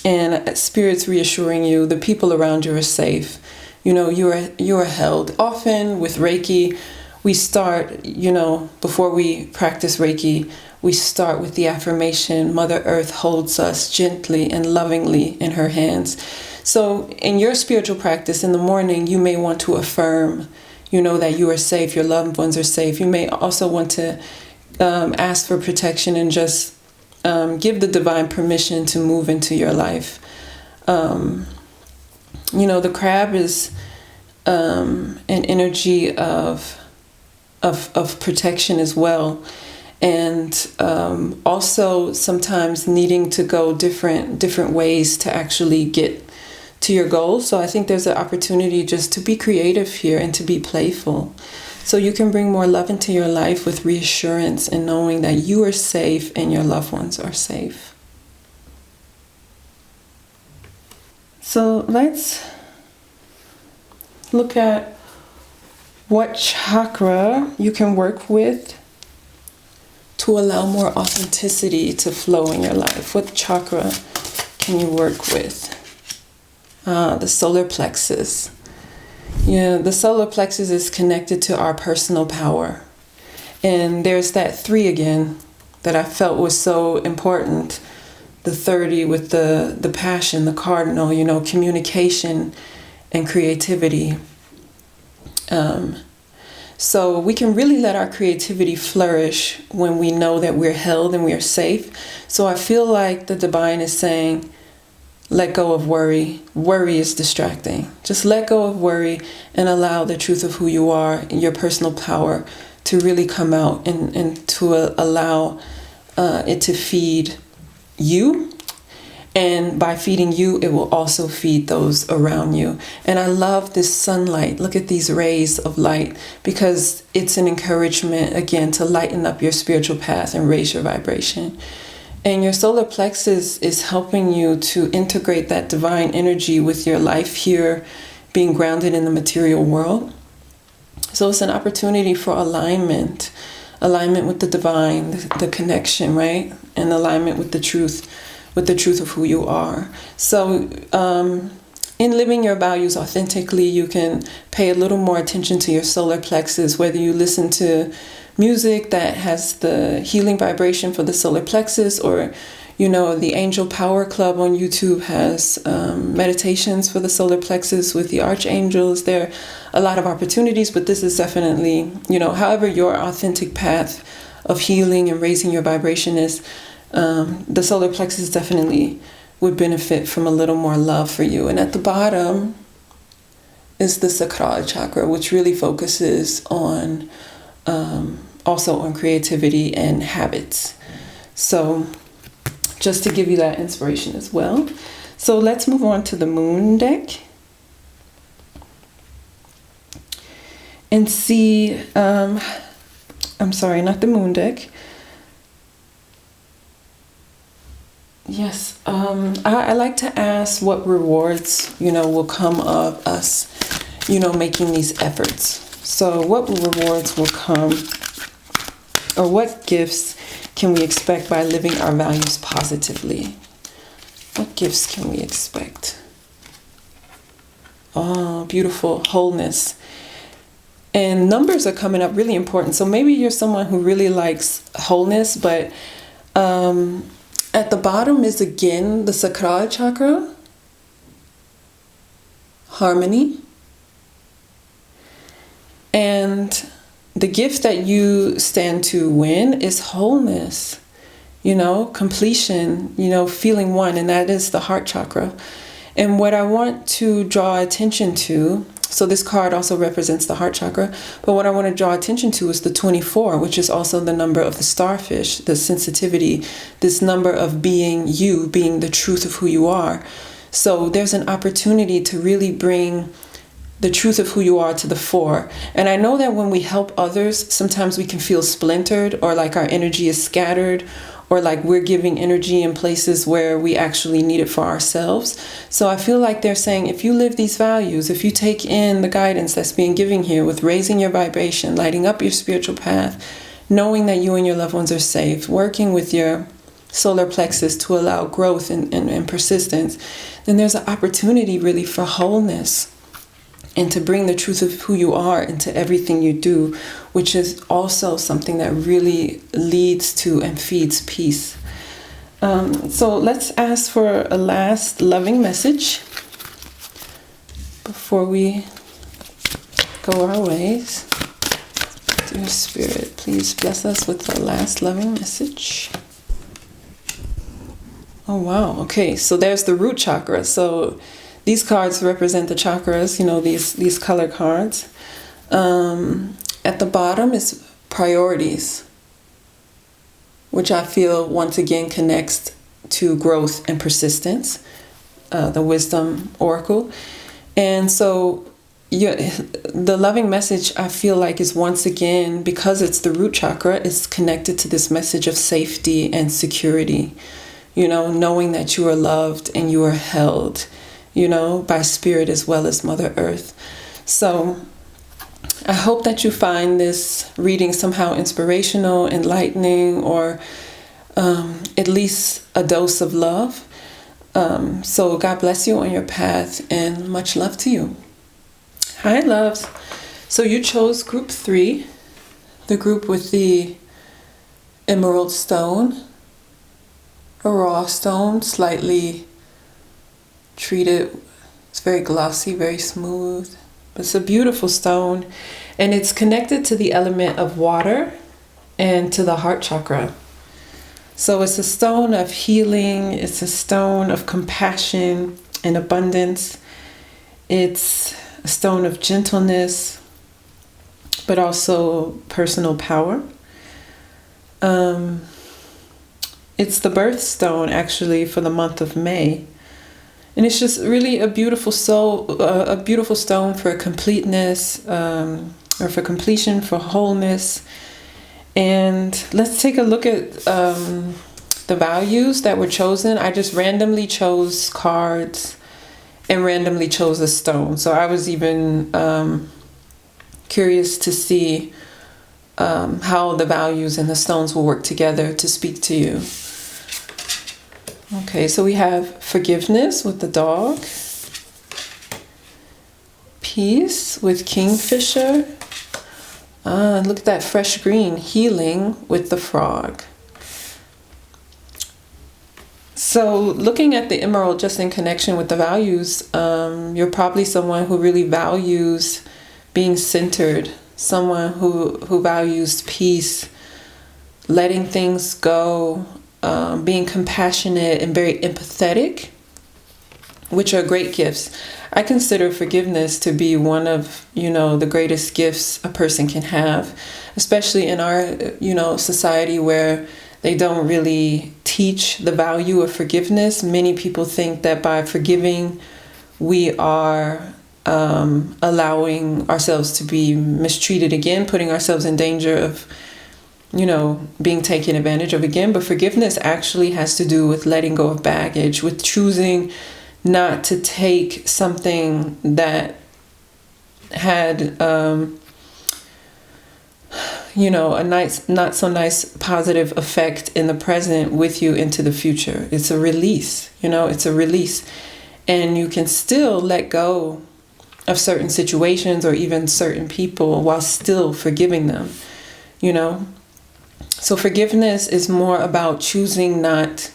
And Spirit's reassuring you, the people around you are safe. You know, you are held. Often with Reiki, we start, you know, before we practice Reiki, we start with the affirmation, Mother Earth holds us gently and lovingly in her hands. So in your spiritual practice in the morning, you may want to affirm, you know, that you are safe, your loved ones are safe. You may also want to ask for protection and just give the divine permission to move into your life. You know, the crab is an energy of protection as well. And also sometimes needing to go different ways to actually get to your goals. So I think there's an opportunity just to be creative here and to be playful. So you can bring more love into your life with reassurance and knowing that you are safe and your loved ones are safe. So let's look at what chakra you can work with to allow more authenticity to flow in your life. What chakra can you work with? The solar plexus. Yeah, the solar plexus is connected to our personal power. And there's that 3 again that I felt was so important. The 30 with the passion, the cardinal, you know, communication and creativity. So we can really let our creativity flourish when we know that we're held and we are safe. So I feel like the divine is saying, let go of worry. Worry is distracting. Just let go of worry and allow the truth of who you are and your personal power to really come out, and to allow it to feed you. And by feeding you, it will also feed those around you. And I love this sunlight. Look at these rays of light, because it's an encouragement, again, to lighten up your spiritual path and raise your vibration. And your solar plexus is helping you to integrate that divine energy with your life here, being grounded in the material world. So it's an opportunity for alignment with the divine, the connection, right? And alignment with the truth of who you are. So in living your values authentically, you can pay a little more attention to your solar plexus, whether you listen to music that has the healing vibration for the solar plexus, or, you know, the Angel Power Club on YouTube has meditations for the solar plexus with the archangels. There are a lot of opportunities, but this is definitely, you know, however your authentic path of healing and raising your vibration is, the solar plexus definitely would benefit from a little more love for you. And at the bottom is the sacral chakra, which really focuses on also on creativity and habits. So just to give you that inspiration as well. So let's move on to the moon deck and see, I'm sorry, not the moon deck. Yes, I like to ask what rewards, you know, will come of us, you know, making these efforts. So what rewards will come, or what gifts can we expect by living our values positively? What gifts can we expect? Oh, beautiful. Wholeness. And numbers are coming up really important. So maybe you're someone who really likes wholeness, but at the bottom is again the sacral chakra, harmony. And the gift that you stand to win is wholeness, you know, completion, you know, feeling one, and that is the heart chakra. And what I want to draw attention to, so this card also represents the heart chakra, but what I want to draw attention to is the 24, which is also the number of the starfish, the sensitivity, this number of being you, being the truth of who you are. So there's an opportunity to really bring the truth of who you are to the fore. And I know that when we help others, sometimes we can feel splintered, or like our energy is scattered, or like we're giving energy in places where we actually need it for ourselves. So I feel like they're saying, if you live these values, if you take in the guidance that's being given here with raising your vibration, lighting up your spiritual path, knowing that you and your loved ones are safe, working with your solar plexus to allow growth and persistence, then there's an opportunity really for wholeness, and to bring the truth of who you are into everything you do, which is also something that really leads to and feeds peace. So let's ask for a last loving message before we go our ways. Dear Spirit, please bless us with the last loving message. Oh, wow. Okay, so there's the root chakra. So these cards represent the chakras, you know, these color cards. At the bottom is priorities, which I feel once again connects to growth and persistence, the wisdom oracle. And so the loving message, I feel like, is once again, because it's the root chakra, it's connected to this message of safety and security, you know, knowing that you are loved and you are held, you know, by spirit as well as Mother Earth. So I hope that you find this reading somehow inspirational, enlightening, or at least a dose of love. So God bless you on your path, and much love to you. Hi, loves. So you chose group 3, the group with the emerald stone, a raw stone, slightly treated. It's very glossy, very smooth. But it's a beautiful stone, and it's connected to the element of water and to the heart chakra. So it's a stone of healing. It's a stone of compassion and abundance. It's a stone of gentleness, but also personal power. It's the birthstone actually for the month of May. And it's just really a beautiful a beautiful stone for completeness, or for completion, for wholeness. And let's take a look at the values that were chosen. I just randomly chose cards and randomly chose a stone. So I was even curious to see how the values and the stones will work together to speak to you. Okay, so we have forgiveness with the dog, peace with kingfisher. Look at that fresh green, healing with the frog. So looking at the emerald just in connection with the values, you're probably someone who really values being centered, someone who values peace, letting things go, being compassionate and very empathetic, which are great gifts. I consider forgiveness to be one of, the greatest gifts a person can have, especially in our, society where they don't really teach the value of forgiveness. Many people think that by forgiving, we are allowing ourselves to be mistreated again, putting ourselves in danger of, being taken advantage of again. But forgiveness actually has to do with letting go of baggage, with choosing not to take something that had, a not so nice positive effect in the present with you into the future. It's a release, it's a release. And you can still let go of certain situations or even certain people while still forgiving them, So forgiveness is more about choosing not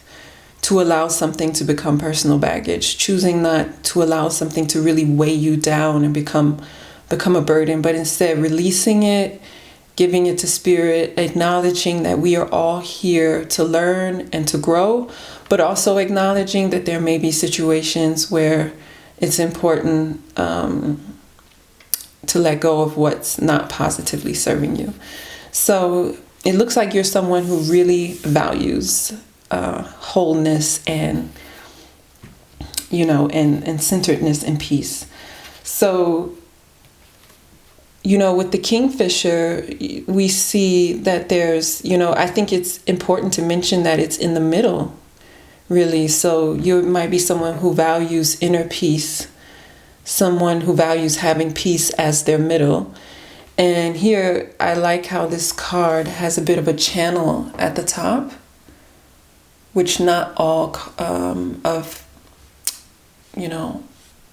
to allow something to become personal baggage, choosing not to allow something to really weigh you down and become a burden, but instead releasing it, giving it to spirit, acknowledging that we are all here to learn and to grow, but also acknowledging that there may be situations where it's important to let go of what's not positively serving you. So it looks like you're someone who really values wholeness and, and centeredness and peace. So, with the kingfisher, we see that there's, I think it's important to mention that it's in the middle, really. So you might be someone who values inner peace, someone who values having peace as their middle. And here, I like how this card has a bit of a channel at the top, which not all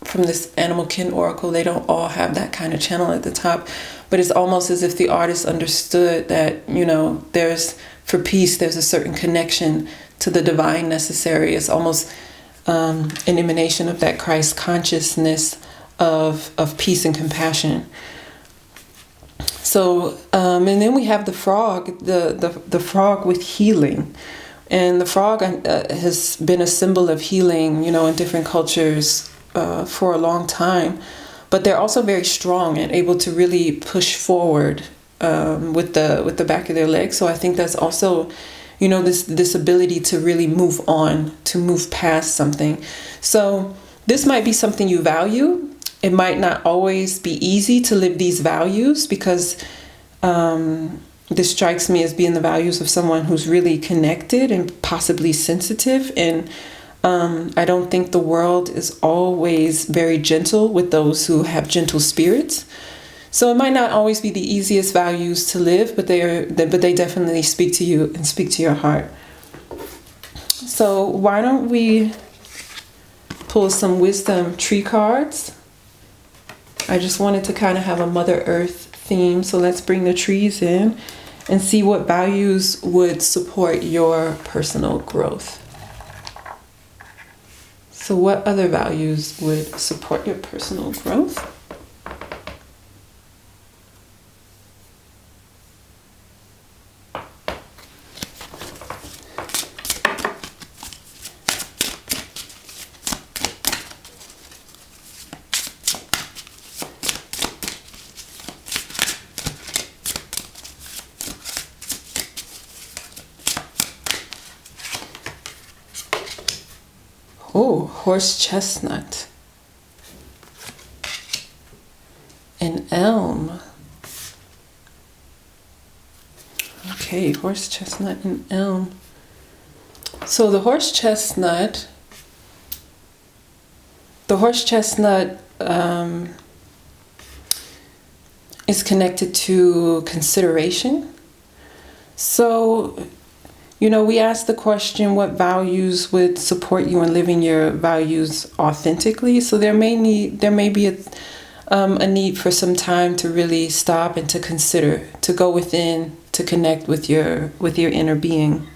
from this Animal Kin Oracle, they don't all have that kind of channel at the top. But it's almost as if the artist understood that, there's, for peace, there's a certain connection to the divine necessary. It's almost an emanation of that Christ consciousness of peace and compassion. So, and then we have the frog, the frog with healing. And the frog has been a symbol of healing, in different cultures for a long time. But they're also very strong and able to really push forward with the back of their legs. So I think that's also, this ability to really move on, to move past something. So this might be something you value. It might not always be easy to live these values because this strikes me as being the values of someone who's really connected and possibly sensitive. And I don't think the world is always very gentle with those who have gentle spirits. So it might not always be the easiest values to live, but they definitely speak to you and speak to your heart. So why don't we pull some wisdom tree cards I just wanted to kind of have a Mother Earth theme. So let's bring the trees in and see what values would support your personal growth. So what other values would support your personal growth? Oh, horse chestnut. An elm. Okay, horse chestnut and elm. So the horse chestnut is connected to consideration. So, we asked the question, what values would support you in living your values authentically? So there may be a need for some time to really stop and to consider, to go within, to connect with your inner being.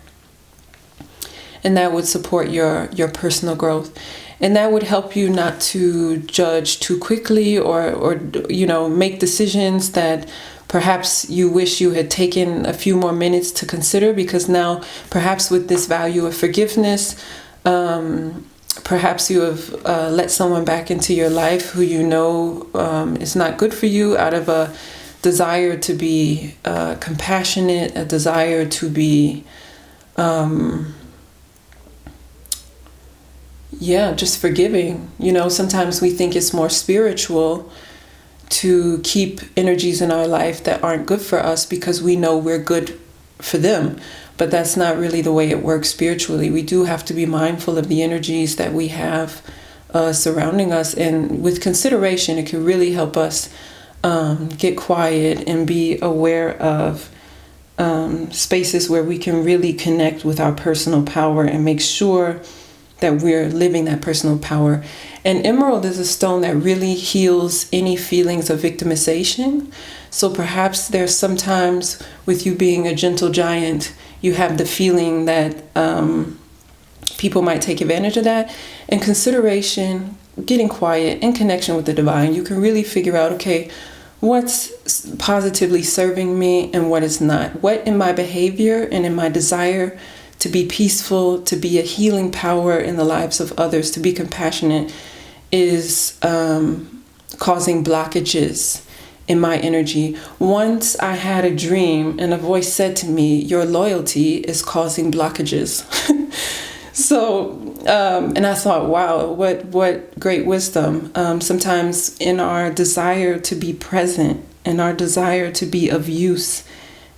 And that would support your personal growth. And that would help you not to judge too quickly or make decisions that perhaps you wish you had taken a few more minutes to consider, because now perhaps with this value of forgiveness, perhaps you have let someone back into your life who is not good for you, out of a desire to be compassionate, a desire to be just forgiving. Sometimes we think it's more spiritual to keep energies in our life that aren't good for us because we know we're good for them. But that's not really the way it works spiritually. We do have to be mindful of the energies that we have surrounding us. And with consideration, it can really help us get quiet and be aware of spaces where we can really connect with our personal power and make sure that we're living that personal power. And emerald is a stone that really heals any feelings of victimization. So perhaps there's sometimes with you being a gentle giant, you have the feeling that people might take advantage of that. And consideration, getting quiet, in connection with the divine, you can really figure out, okay, what's positively serving me and what is not. What in my behavior and in my desire to be peaceful, to be a healing power in the lives of others, to be compassionate, is causing blockages in my energy. Once I had a dream and a voice said to me, your loyalty is causing blockages. So, and I thought, wow, what great wisdom. Sometimes in our desire to be present, in our desire to be of use,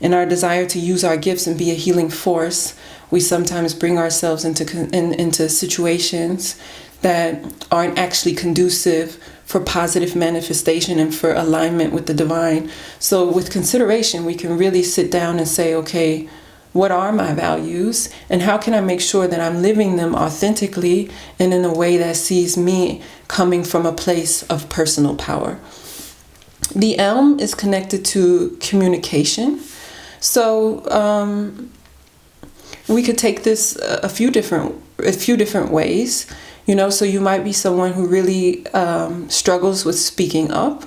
in our desire to use our gifts and be a healing force, we sometimes bring ourselves into situations that aren't actually conducive for positive manifestation and for alignment with the divine. So with consideration, we can really sit down and say, okay, what are my values and how can I make sure that I'm living them authentically and in a way that sees me coming from a place of personal power? The elm is connected to communication. So we could take this a few different ways. So you might be someone who really struggles with speaking up.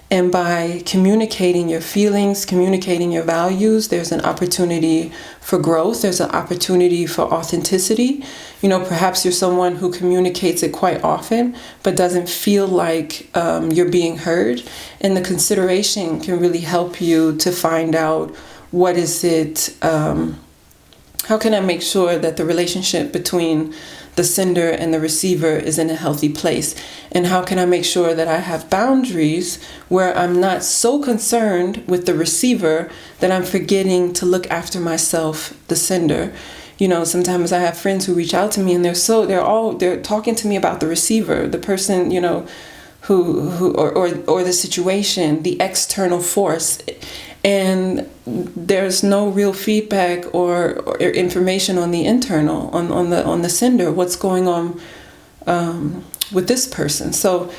And by communicating your feelings, communicating your values, there's an opportunity for growth. There's an opportunity for authenticity. Perhaps you're someone who communicates it quite often, but doesn't feel like you're being heard. And the consideration can really help you to find out what is it, how can I make sure that the relationship between the sender and the receiver is in a healthy place? And how can I make sure that I have boundaries where I'm not so concerned with the receiver that I'm forgetting to look after myself, the sender? Sometimes I have friends who reach out to me and they're talking to me about the receiver, the person, or the situation, the external force. And there's no real feedback or information on the internal, on the sender, what's going on with this person. So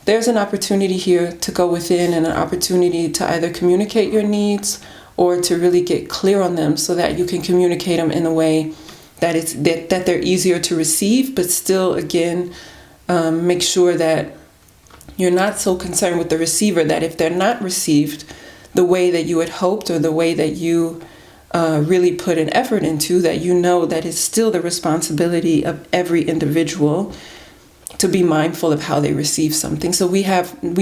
there's an opportunity here to go within, and an opportunity to either communicate your needs or to really get clear on them so that you can communicate them in a way that that they're easier to receive, but still, again, make sure that you're not so concerned with the receiver that if they're not received the way that you had hoped or the way that you really put an effort into, that you know that it's still the responsibility of every individual to be mindful of how they receive something. So we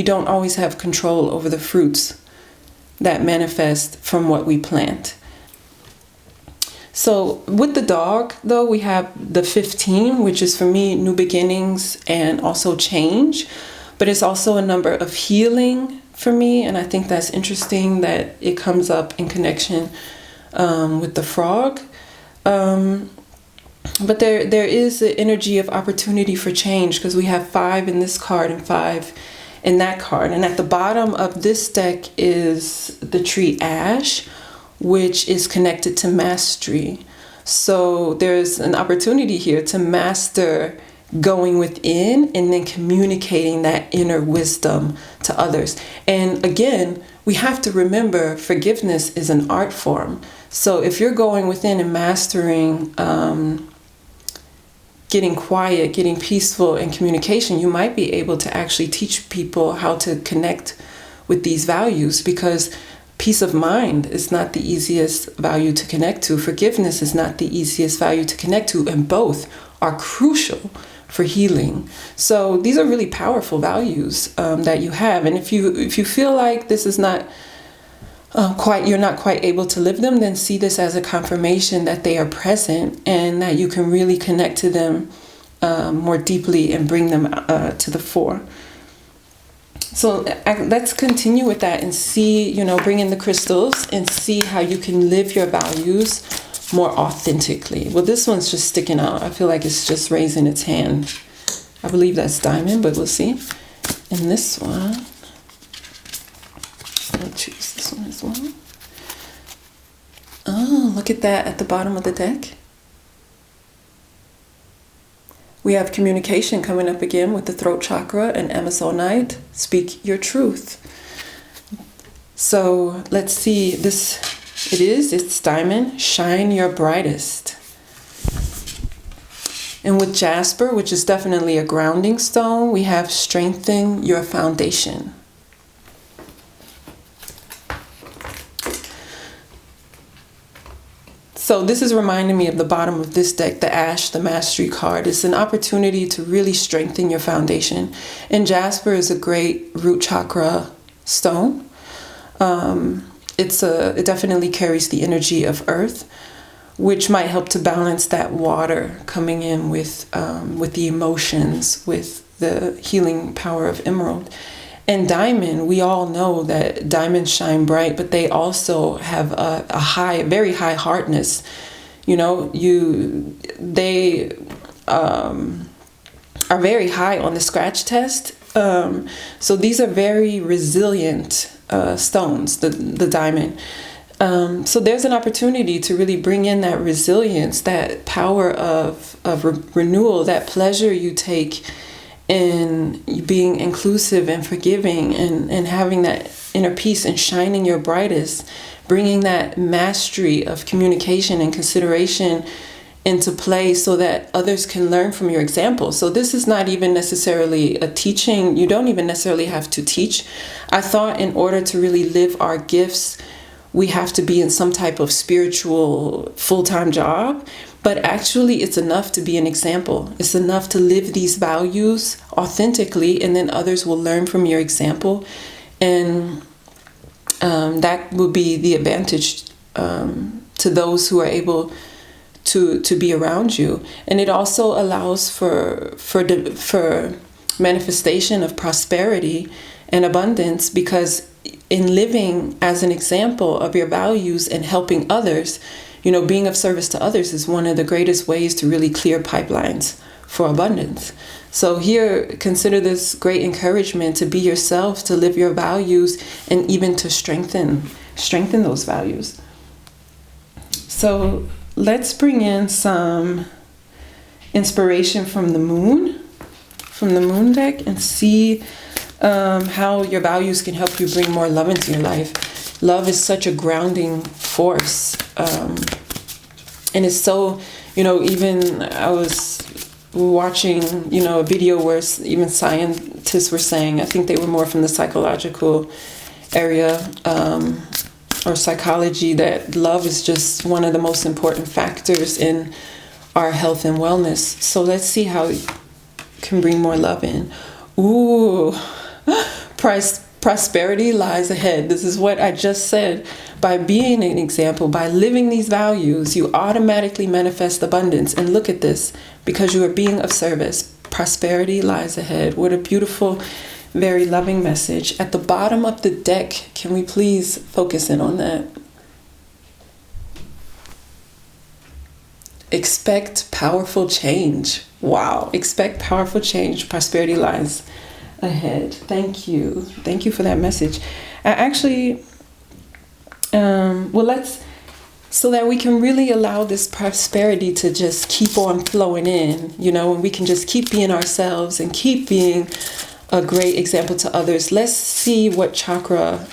don't always have control over the fruits that manifest from what we plant. So with the dog, though, we have the 15, which is for me new beginnings and also change, but it's also a number of healing for me, and I think that's interesting that it comes up in connection with the frog. But there is the energy of opportunity for change, because we have 5 in this card and 5 in that card. And at the bottom of this deck is the tree ash, which is connected to mastery. So there's an opportunity here to master going within and then communicating that inner wisdom to others. And again, we have to remember forgiveness is an art form. So if you're going within and mastering getting quiet, getting peaceful in communication, you might be able to actually teach people how to connect with these values, because peace of mind is not the easiest value to connect to. Forgiveness is not the easiest value to connect to, and both are crucial for healing. So these are really powerful values that you have. And if you feel like this is not you're not quite able to live them, then see this as a confirmation that they are present and that you can really connect to them more deeply and bring them to the fore. So let's continue with that and see, bring in the crystals and see how you can live your values more authentically. Well, this one's just sticking out. I feel like it's just raising its hand. I believe that's diamond, but we'll see. And this one, I'll choose this one as well. Oh, look at that at the bottom of the deck. We have communication coming up again with the throat chakra and Amazonite. Speak your truth. So let's see this. It's diamond. Shine your brightest. And with jasper, which is definitely a grounding stone, we have strengthen your foundation. So this is reminding me of the bottom of this deck, the ash, the mastery card. It's an opportunity to really strengthen your foundation. And jasper is a great root chakra stone. It definitely carries the energy of earth, which might help to balance that water coming in with the emotions, with the healing power of emerald. And diamond, we all know that diamonds shine bright, but they also have a very high hardness. They are very high on the scratch test. So these are very resilient stones, the diamond. So there's an opportunity to really bring in that resilience, that power of renewal, that pleasure you take in being inclusive and forgiving and having that inner peace and shining your brightest, bringing that mastery of communication and consideration into play so that others can learn from your example. So this is not even necessarily a teaching. You don't even necessarily have to teach. I thought in order to really live our gifts, we have to be in some type of spiritual full-time job. But actually, it's enough to be an example. It's enough to live these values authentically, and then others will learn from your example. And that will be the advantage to those who are able to be around you. And it also allows for manifestation of prosperity and abundance, because in living as an example of your values and helping others, being of service to others is one of the greatest ways to really clear pipelines for abundance. So here, consider this great encouragement to be yourself, to live your values, and even to strengthen those values. So let's bring in some inspiration from the moon deck, and see how your values can help you bring more love into your life. Love is such a grounding force. And it's so, even I was watching, a video where even scientists were saying, I think they were more from the psychological area, or psychology, that love is just one of the most important factors in our health and wellness. So let's see how we can bring more love in. Ooh, prosperity lies ahead. This is what I just said. By being an example, by living these values, you automatically manifest abundance. And look at this, because you are being of service. Prosperity lies ahead. What a beautiful, very loving message. At the bottom of the deck, can we please focus in on that? Expect powerful change. Wow. Expect powerful change. Prosperity lies ahead. Thank you. Thank you for that message. I actually, so that we can really allow this prosperity to just keep on flowing in, and we can just keep being ourselves and keep being a great example to others. Let's see what chakra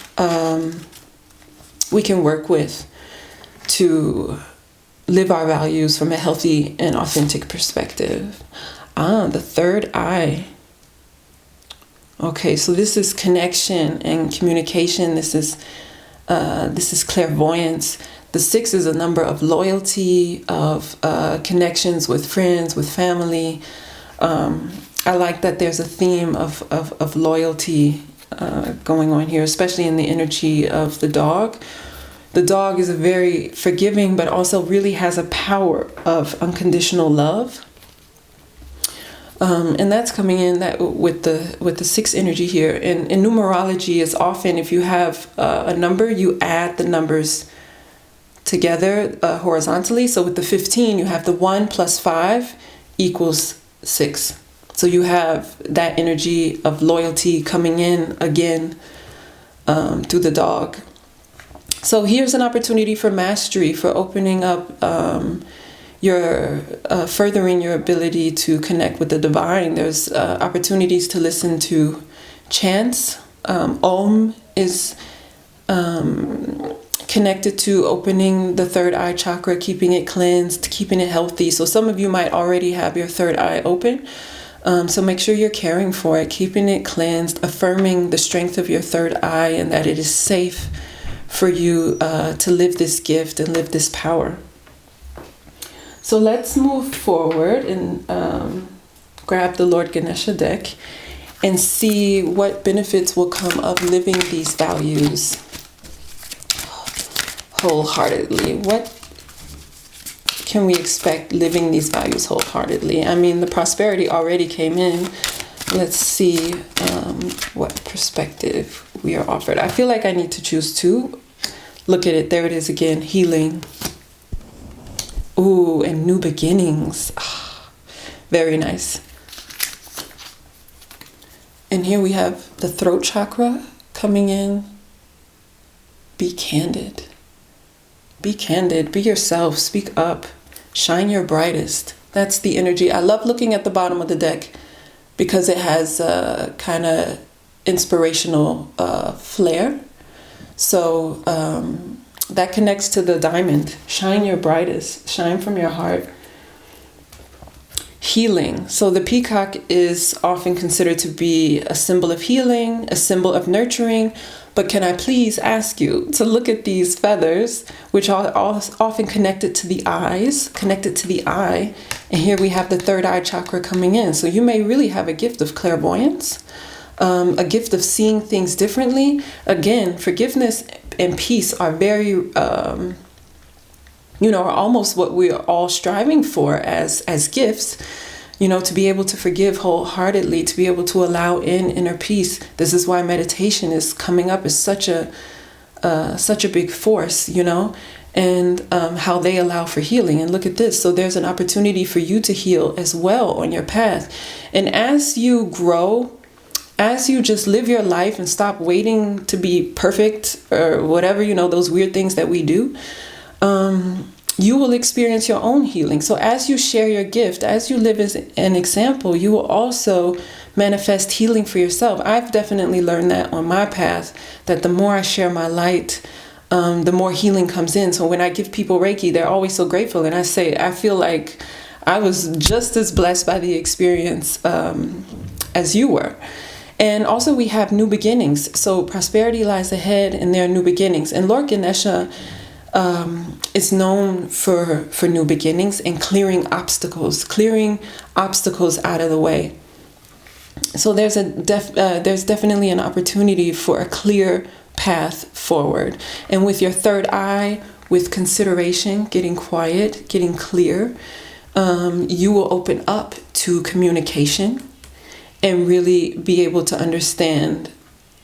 we can work with to live our values from a healthy and authentic perspective. The third eye. Okay, so this is connection and communication. This is clairvoyance. The 6 is a number of loyalty, of connections with friends, with family. I like that there's a theme of loyalty going on here, especially in the energy of the dog. The dog is a very forgiving, but also really has a power of unconditional love. And that's coming in that with the 6 energy here. In numerology, is often if you have a number, you add the numbers together horizontally. So with the 15, you have the 1 plus 5 equals 6. So you have that energy of loyalty coming in again through the dog. So here's an opportunity for mastery, for opening up furthering your ability to connect with the divine. There's opportunities to listen to chants. Om is connected to opening the third eye chakra, keeping it cleansed, keeping it healthy. So some of you might already have your third eye open. So make sure you're caring for it, keeping it cleansed, affirming the strength of your third eye and that it is safe for you to live this gift and live this power. So let's move forward and grab the Lord Ganesha deck and see what benefits will come of living these values wholeheartedly. What can we expect living these values wholeheartedly? I mean, the prosperity already came in. Let's see what perspective we are offered. I feel like I need to choose 2. Look at it. There it is again. Healing. Ooh, and new beginnings. Very nice. And here we have the throat chakra coming in. Be candid. Be candid. Be yourself. Speak up. Shine your brightest. That's the energy. I love looking at the bottom of the deck because it has a kind of inspirational flair. So that connects to the diamond. Shine your brightest. Shine from your heart. Healing. So the peacock is often considered to be a symbol of healing, a symbol of nurturing. But can I please ask you to look at these feathers, which are often connected to the eyes, connected to the eye. And here we have the third eye chakra coming in. So you may really have a gift of clairvoyance, a gift of seeing things differently. Again, forgiveness and peace are very, are almost what we are all striving for as gifts. To be able to forgive wholeheartedly, to be able to allow in inner peace. This is why meditation is coming up as such a big force, and how they allow for healing. And look at this. So there's an opportunity for you to heal as well on your path. And as you grow, as you just live your life and stop waiting to be perfect or whatever, those weird things that we do, you will experience your own healing. So as you share your gift, as you live as an example, you will also manifest healing for yourself. I've definitely learned that on my path, that the more I share my light, the more healing comes in. So when I give people Reiki, they're always so grateful. And I say, I feel like I was just as blessed by the experience as you were. And also we have new beginnings. So prosperity lies ahead and there are new beginnings. And Lord Ganesha is known for new beginnings and clearing obstacles out of the way. So there's definitely an opportunity for a clear path forward. And with your third eye, with consideration, getting quiet, getting clear, you will open up to communication and really be able to understand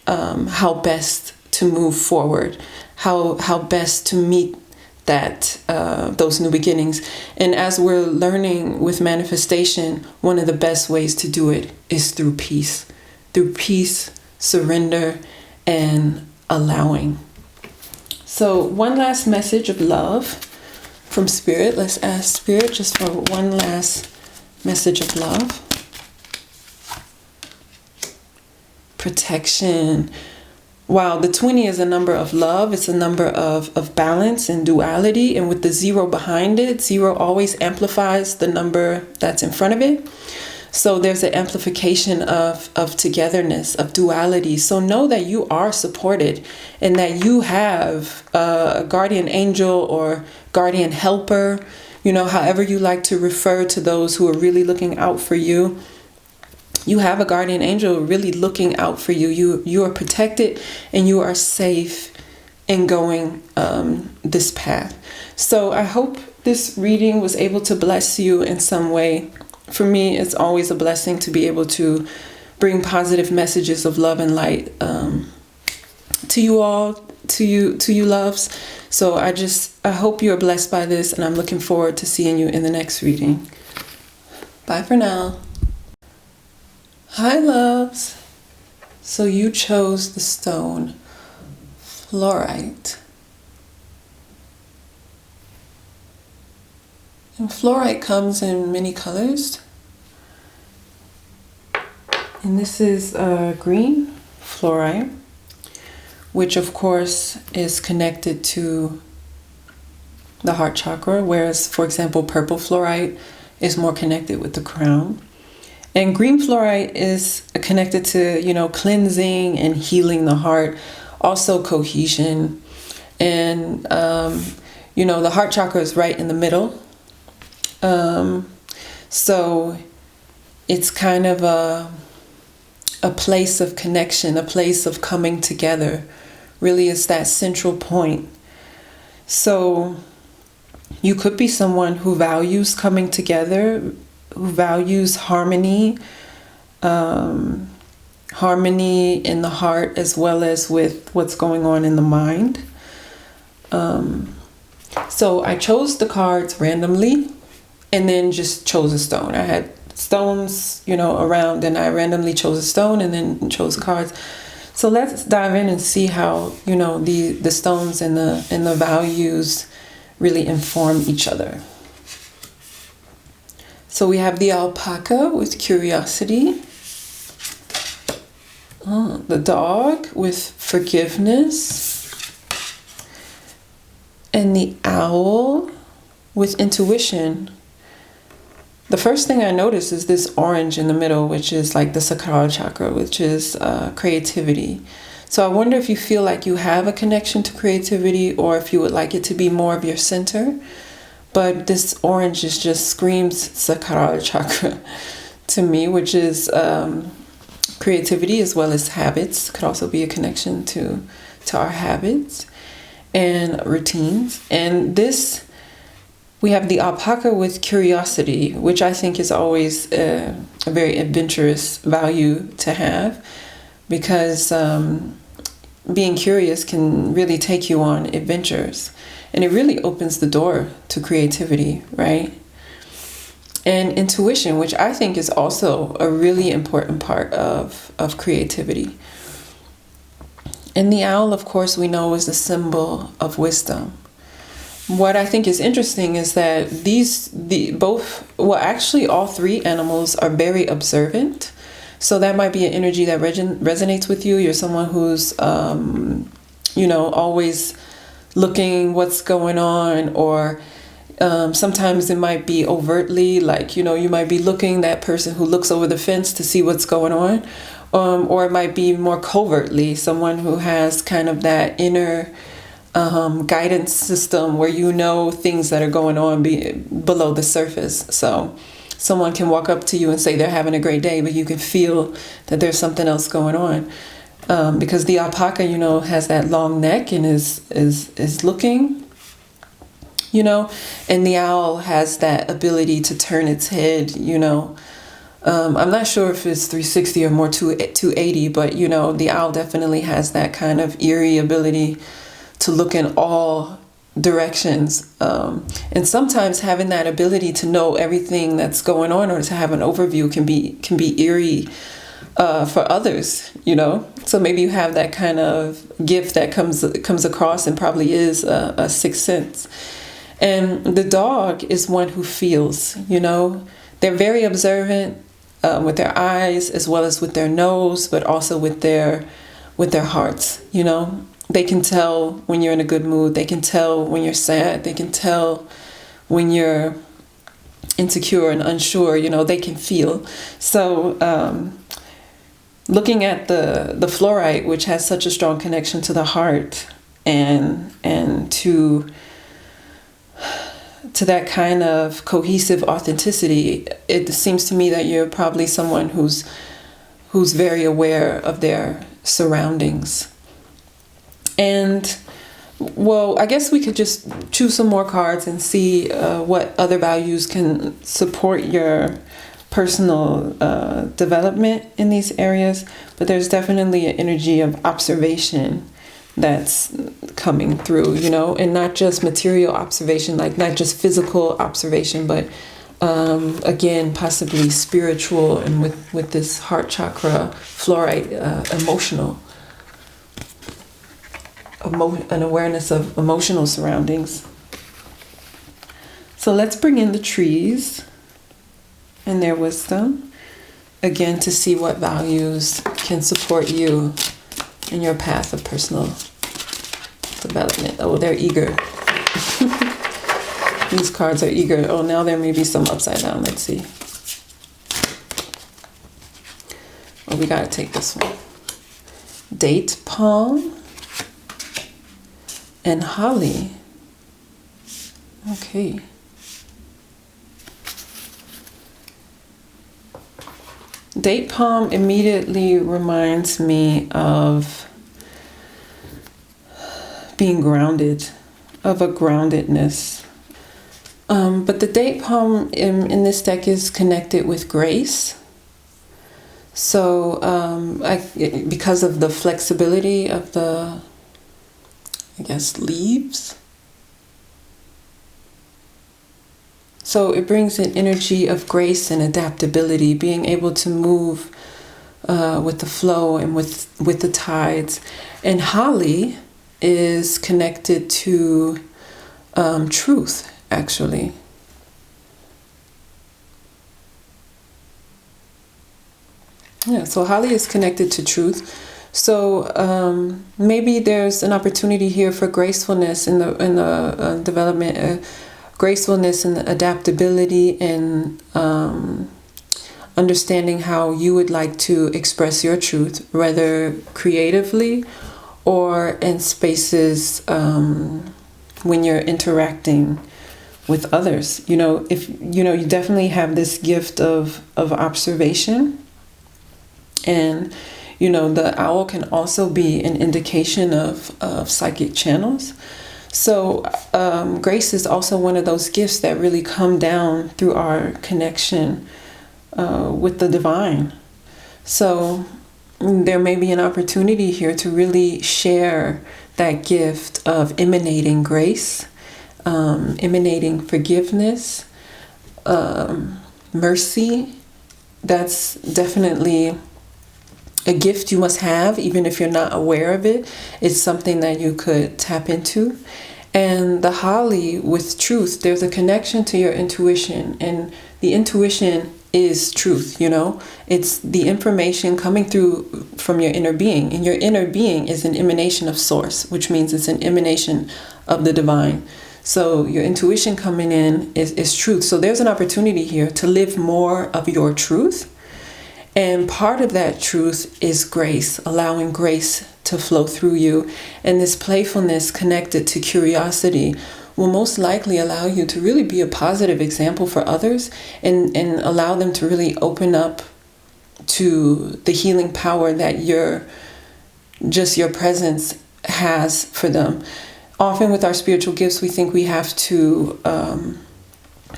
how best to move forward, how best to meet those new beginnings. And as we're learning with manifestation, one of the best ways to do it is through peace, surrender, and allowing. So one last message of love from Spirit. Let's ask Spirit just for one last message of love. Protection. Wow, the 20 is a number of love. It's a number of balance and duality. And with the 0 behind it, 0 always amplifies the number that's in front of it. So there's an amplification of togetherness, of duality. So know that you are supported and that you have a guardian angel or guardian helper, however you like to refer to those who are really looking out for you. You have a guardian angel really looking out for you. You are protected and you are safe in going this path. So I hope this reading was able to bless you in some way. For me, it's always a blessing to be able to bring positive messages of love and light to you all, to you loves. So I hope you are blessed by this, and I'm looking forward to seeing you in the next reading. Bye for now. Hi, loves. So you chose the stone fluorite. And fluorite comes in many colors. And this is green fluorite, which of course is connected to the heart chakra, whereas, for example, purple fluorite is more connected with the crown. And green fluorite is connected to, cleansing and healing the heart, also cohesion. And, the heart chakra is right in the middle. So it's kind of a place of connection, a place of coming together. Really is that central point. So you could be someone who values coming together, who values harmony, harmony in the heart as well as with what's going on in the mind. So I chose the cards randomly and then just chose a stone. I had stones, around, and I randomly chose a stone and then chose the cards. So let's dive in and see how, the stones and the values really inform each other. So we have the alpaca with curiosity, the dog with forgiveness, and the owl with intuition. The first thing I noticed is this orange in the middle, which is like the sacral chakra, which is creativity. So I wonder if you feel like you have a connection to creativity or if you would like it to be more of your center. But this orange just screams sacral chakra to me, which is creativity as well as habits. Could also be a connection to our habits and routines. And this, we have the alpaca with curiosity, which I think is always a very adventurous value to have, because being curious can really take you on adventures. And it really opens the door to creativity, right? And intuition, which I think is also a really important part of creativity. And the owl, of course, we know is a symbol of wisdom. What I think is interesting is that all three animals are very observant. So that might be an energy that resonates with you. You're someone who's, always looking what's going on, or sometimes it might be overtly, like, you might be looking, that person who looks over the fence to see what's going on. Or it might be more covertly, someone who has kind of that inner guidance system where things that are going on below the surface. So someone can walk up to you and say they're having a great day, but you can feel that there's something else going on. Because the alpaca, has that long neck and is looking, and the owl has that ability to turn its head, I'm not sure if it's 360 or more 280, but the owl definitely has that kind of eerie ability to look in all directions. And sometimes having that ability to know everything that's going on, or to have an overview, can be eerie for others, So maybe you have that kind of gift that comes across and probably is a sixth sense. And the dog is one who feels, they're very observant with their eyes as well as with their nose, but also with their hearts, They can tell when you're in a good mood. They can tell when you're sad. They can tell when you're insecure and unsure, they can feel. So looking at the fluorite, which has such a strong connection to the heart and to that kind of cohesive authenticity, it seems to me that you're probably someone who's very aware of their surroundings. And well, I guess we could just choose some more cards and see what other values can support your personal development in these areas. But there's definitely an energy of observation that's coming through, and not just material observation, like not just physical observation, but again, possibly spiritual, and with this heart chakra fluorite, emotional, an awareness of emotional surroundings. So let's bring in the trees and their wisdom, again, to see what values can support you in your path of personal development. Oh, they're eager. These cards are eager. Oh, now there may be some upside down. Let's see. Oh, we gotta take this one. Date palm and holly. Okay. Date palm immediately reminds me of being grounded, of a groundedness. But the date palm in this deck is connected with grace. So because of the flexibility of the, leaves. So it brings an energy of grace and adaptability, being able to move with the flow and with the tides. And holly is connected to truth, actually. Yeah, so holly is connected to truth. So maybe there's an opportunity here for gracefulness in the development, gracefulness and adaptability, and understanding how you would like to express your truth, whether creatively or in spaces when you're interacting with others. If you definitely have this gift of observation, and the owl can also be an indication of psychic channels. So grace is also one of those gifts that really come down through our connection with the divine. So there may be an opportunity here to really share that gift of emanating grace, emanating forgiveness, mercy. That's definitely a gift you must have, even if you're not aware of it. It's something that you could tap into. And the holly with truth, there's a connection to your intuition, and the intuition is truth, you know? It's the information coming through from your inner being. And your inner being is an emanation of source, which means it's an emanation of the divine. So your intuition coming in is truth. So there's an opportunity here to live more of your truth. And part of that truth is grace, allowing grace to flow through you. And this playfulness connected to curiosity will most likely allow you to really be a positive example for others and allow them to really open up to the healing power that your presence has for them. Often with our spiritual gifts, we think we have to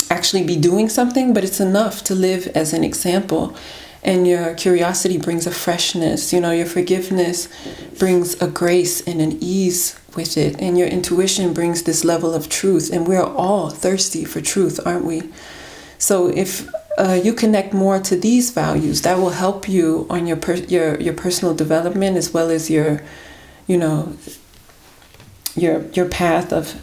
actually be doing something, but it's enough to live as an example. And your curiosity brings a freshness, you know, your forgiveness brings a grace and an ease with it. And your intuition brings this level of truth. And we're all thirsty for truth, aren't we? So if you connect more to these values, that will help you on your personal development, as well as your path of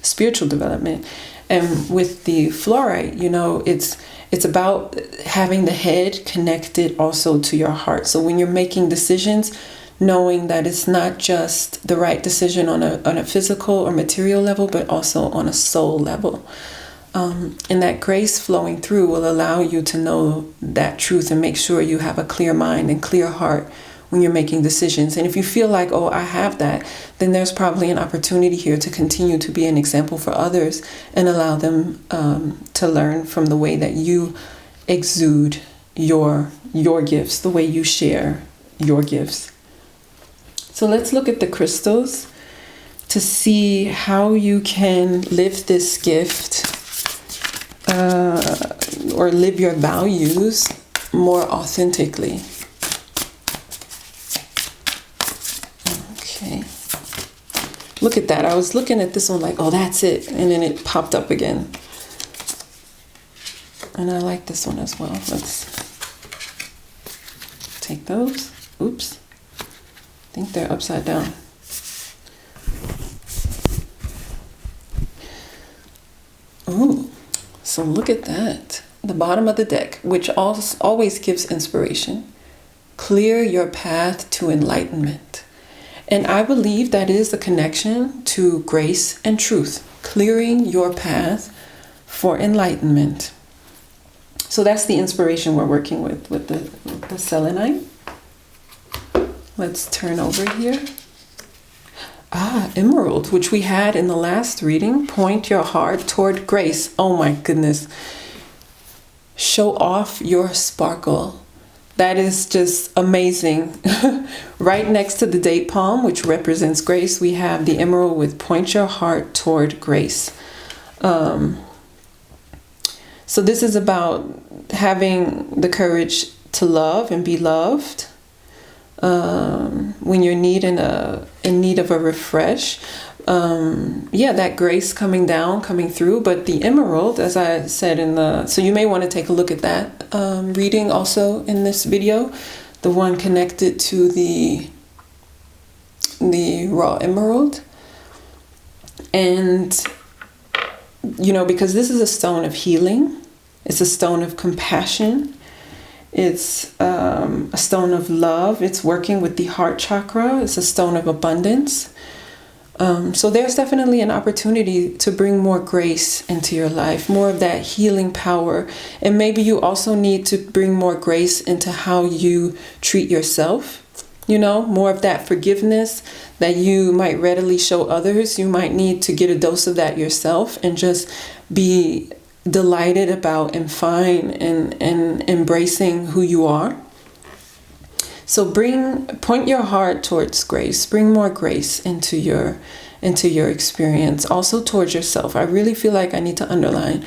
spiritual development. And with the fluorite, you know, it's about having the head connected also to your heart. So when you're making decisions, knowing that it's not just the right decision on a physical or material level, but also on a soul level. And that grace flowing through will allow you to know that truth and make sure you have a clear mind and clear heart when you're making decisions. And if you feel like, oh, I have that, then there's probably an opportunity here to continue to be an example for others and allow them to learn from the way that you exude your gifts, the way you share your gifts. So let's look at the crystals to see how you can live this gift or live your values more authentically. Okay. Look at that. I was looking at this one like, oh, that's it. And then it popped up again. And I like this one as well. Let's take those. Oops. I think they're upside down. Ooh. So look at that. The bottom of the deck, which always gives inspiration. Clear your path to enlightenment. And I believe that is a connection to grace and truth. Clearing your path for enlightenment. So that's the inspiration we're working with the selenite. Let's turn over here. Emerald, which we had in the last reading. Point your heart toward grace. Oh my goodness. Show off your sparkle. That is just amazing. Right next to the date palm, which represents grace, we have the emerald with point your heart toward grace. So this is about having the courage to love and be loved. When you're in need of a refresh, that grace coming through. But the emerald, as I said so you may want to take a look at that reading also in this video, the one connected to the raw emerald. And because this is a stone of healing, it's a stone of compassion. It's a stone of love. It's working with the heart chakra. It's a stone of abundance. So there's definitely an opportunity to bring more grace into your life, more of that healing power. And maybe you also need to bring more grace into how you treat yourself. More of that forgiveness that you might readily show others. You might need to get a dose of that yourself and just be delighted about and fine and embracing who you are. So point your heart towards grace. Bring more grace into your experience. Also towards yourself. I really feel like I need to underline.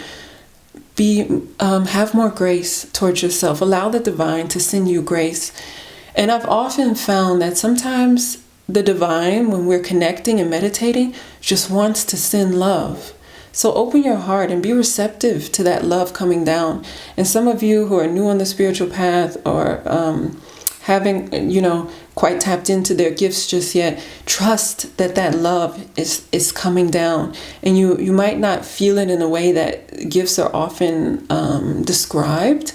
Have more grace towards yourself. Allow the divine to send you grace. And I've often found that sometimes the divine, when we're connecting and meditating, just wants to send love. So open your heart and be receptive to that love coming down. And some of you who are new on the spiritual path or haven't, quite tapped into their gifts just yet, trust that that love is coming down. And you might not feel it in a way that gifts are often described,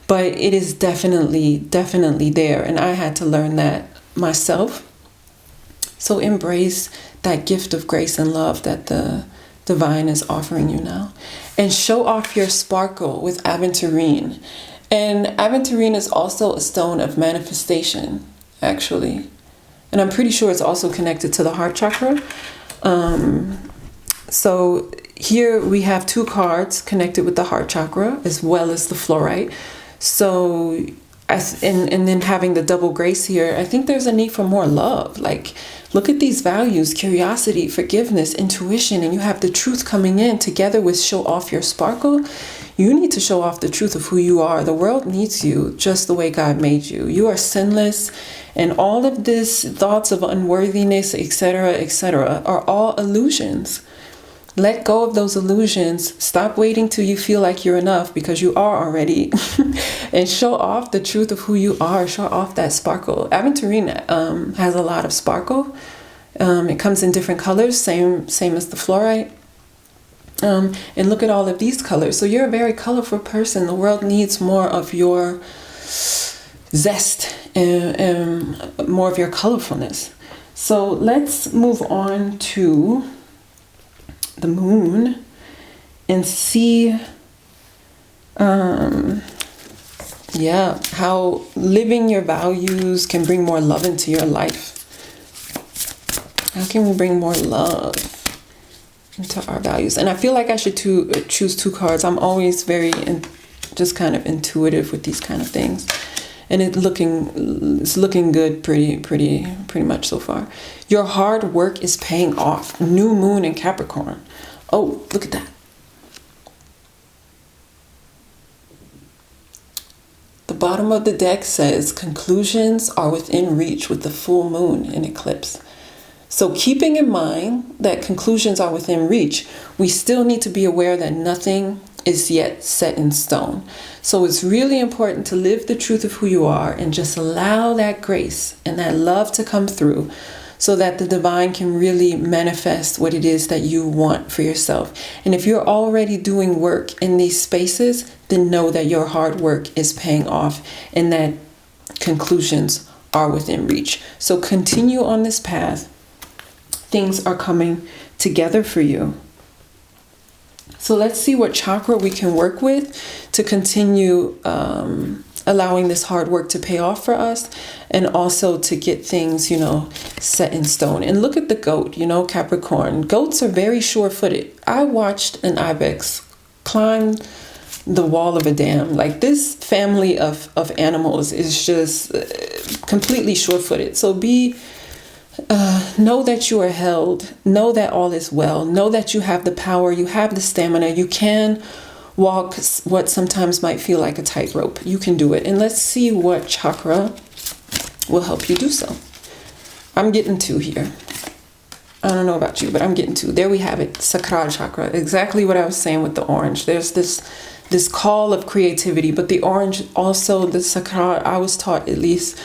but it is definitely there. And I had to learn that myself. So embrace that gift of grace and love that the divine is offering you now. And show off your sparkle with aventurine. And aventurine is also a stone of manifestation, actually. And I'm pretty sure it's also connected to the heart chakra. So here we have 2 cards connected with the heart chakra as well as the fluorite. So, and then having the double grace here, I think there's a need for more love. Like, look at these values: curiosity, forgiveness, intuition, and you have the truth coming in together with show off your sparkle. You need to show off the truth of who you are. The world needs you just the way God made you. You are sinless, and all of this thoughts of unworthiness, etc., are all illusions. Let go of those illusions. Stop waiting till you feel like you're enough, because you are already. And show off the truth of who you are. Show off that sparkle. Aventurine has a lot of sparkle. It comes in different colors, same as the fluorite. And look at all of these colors. So you're a very colorful person. The world needs more of your zest and more of your colorfulness. So let's move on to the moon and see how living your values can bring more love into your life. How can we bring more love into our values? And I feel like I should choose 2 cards. I'm always very just kind of intuitive with these kind of things, and it's looking good pretty much so far. Your hard work is paying off. New moon in Capricorn. Oh, look at that. The bottom of the deck says conclusions are within reach with the full moon in eclipse. So keeping in mind that conclusions are within reach, we still need to be aware that nothing is yet set in stone. So it's really important to live the truth of who you are and just allow that grace and that love to come through, so that the divine can really manifest what it is that you want for yourself. And if you're already doing work in these spaces, then know that your hard work is paying off and that conclusions are within reach. So continue on this path. Things are coming together for you. So let's see what chakra we can work with to continue allowing this hard work to pay off for us, and also to get things, set in stone. And look at the goat, Capricorn. Goats are very sure-footed. I watched an ibex climb the wall of a dam. Like, this family of animals is just completely sure-footed. So know that you are held. Know that all is well. Know that you have the power. You have the stamina. You can walk what sometimes might feel like a tightrope. You can do it. And let's see what chakra will help you do so. I'm getting 2 here. I don't know about you, but I'm getting 2. There we have it. Sacral chakra. Exactly what I was saying with the orange. There's this call of creativity, but the orange also, the sacral, I was taught at least,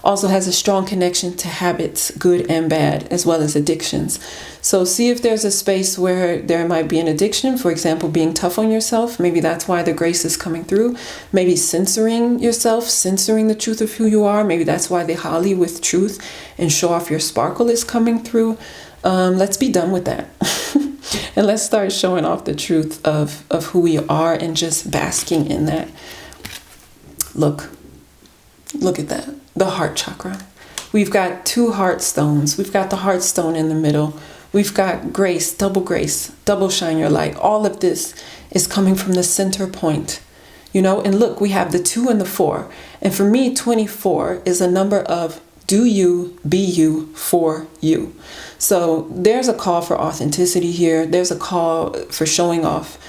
also has a strong connection to habits, good and bad, as well as addictions. So see if there's a space where there might be an addiction, for example, being tough on yourself. Maybe that's why the grace is coming through. Maybe censoring yourself, censoring the truth of who you are. Maybe that's why the holly with truth and show off your sparkle is coming through. Let's be done with that. And let's start showing off the truth of who we are and just basking in that. Look at that. The heart chakra. We've got 2 heart stones. We've got the heart stone in the middle. We've got grace, double shine your light. All of this is coming from the center point, and look, we have the 2 and the 4. And for me, 24 is a number of do you, be you, for you. So there's a call for authenticity here. There's a call for showing off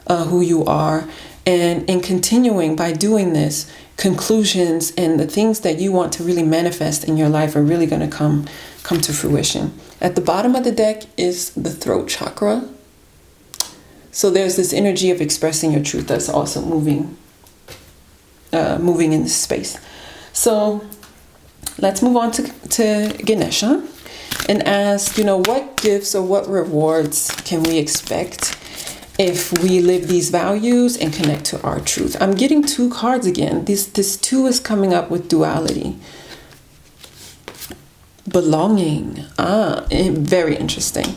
who you are. And in continuing by doing this, conclusions and the things that you want to really manifest in your life are really going to come to fruition. At the bottom of the deck is the throat chakra. So there's this energy of expressing your truth that's also moving in this space. So let's move on to Ganesha and ask, what gifts or what rewards can we expect if we live these values and connect to our truth? I'm getting 2 cards again. This 2 is coming up with duality. Belonging. Very interesting.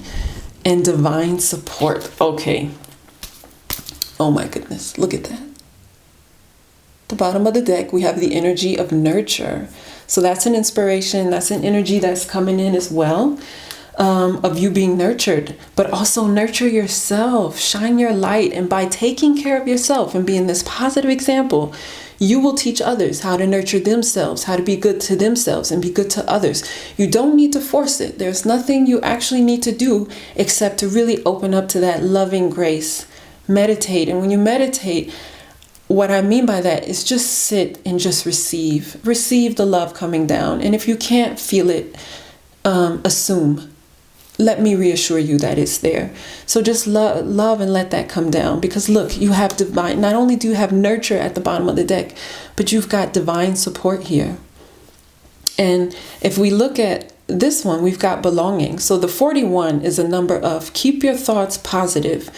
And divine support. Okay. Oh my goodness. Look at that. The bottom of the deck, we have the energy of nurture. So that's an inspiration. That's an energy that's coming in as well. Of you being nurtured, but also nurture yourself, shine your light. And by taking care of yourself and being this positive example, you will teach others how to nurture themselves, how to be good to themselves and be good to others. You don't need to force it. There's nothing you actually need to do except to really open up to that loving grace. Meditate. And when you meditate, what I mean by that is just sit and just receive the love coming down. And if you can't feel it, assume. Let me reassure you that it's there. So just love and let that come down. Because look, you have divine, not only do you have nurture at the bottom of the deck, but you've got divine support here. And if we look at this one, we've got belonging. So the 41 is a number of keep your thoughts positive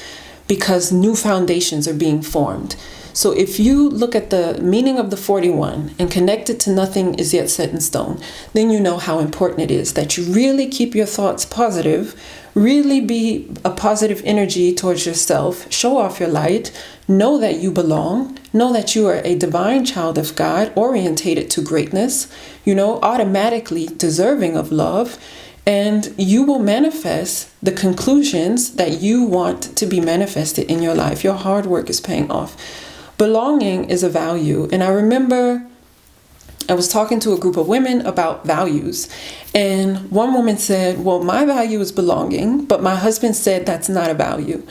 because new foundations are being formed. So if you look at the meaning of the 41 and connect it to nothing is yet set in stone, then you know how important it is that you really keep your thoughts positive, really be a positive energy towards yourself, show off your light, know that you belong, know that you are a divine child of God, orientated to greatness, automatically deserving of love, and you will manifest the conclusions that you want to be manifested in your life. Your hard work is paying off. Belonging is a value. And I remember I was talking to a group of women about values. And one woman said, well, my value is belonging, but my husband said that's not a value.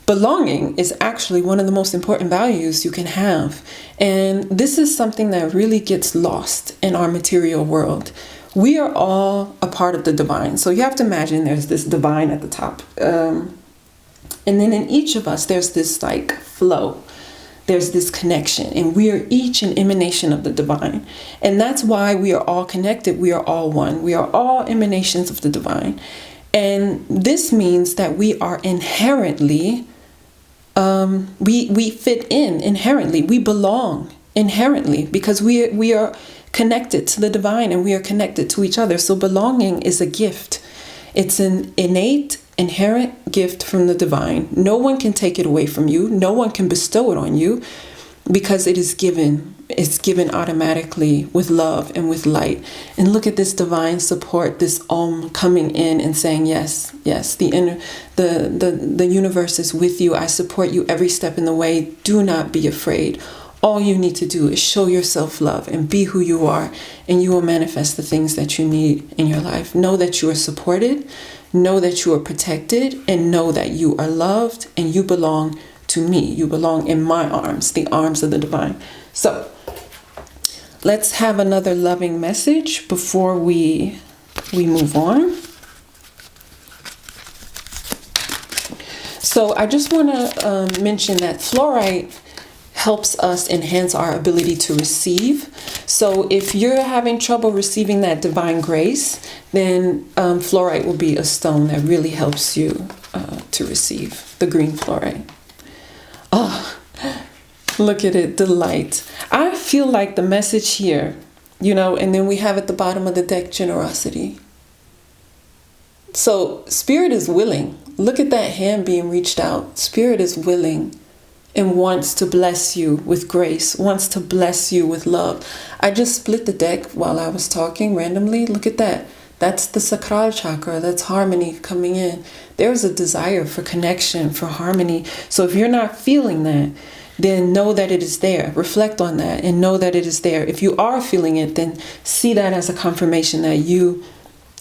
Belonging is actually one of the most important values you can have. And this is something that really gets lost in our material world. We are all a part of the divine. So you have to imagine there's this divine at the top. And then in each of us, there's this flow. There's this connection, and we are each an emanation of the divine. And that's why we are all connected. We are all one. We are all emanations of the divine. And this means that we are inherently, we fit in inherently. We belong inherently because we are connected to the divine and we are connected to each other. So belonging is a gift. It's an innate, inherent gift from the divine. No one can take it away from you. No one can bestow it on you because it is given. It's given automatically with love and with light. And look at this divine support, this coming in and saying, yes, the universe is with you. I support you every step in the way. Do not be afraid. All you need to do is show yourself love and be who you are, and you will manifest the things that you need in your life. Know that you are supported, know that you are protected, and know that you are loved and you belong to me. You belong in my arms, the arms of the divine. So let's have another loving message before we move on. So I just want to mention that fluorite helps us enhance our ability to receive. So if you're having trouble receiving that divine grace, then fluorite will be a stone that really helps you to receive the green fluorite. Oh, look at it, delight. I feel like the message here, and then we have at the bottom of the deck, generosity. So spirit is willing. Look at that hand being reached out. Spirit is willing and wants to bless you with grace, wants to bless you with love. I just split the deck while I was talking randomly. Look at that. That's the sacral chakra. That's harmony coming in. There's a desire for connection, for harmony. So if you're not feeling that, then know that it is there. Reflect on that and know that it is there. If you are feeling it, then see that as a confirmation that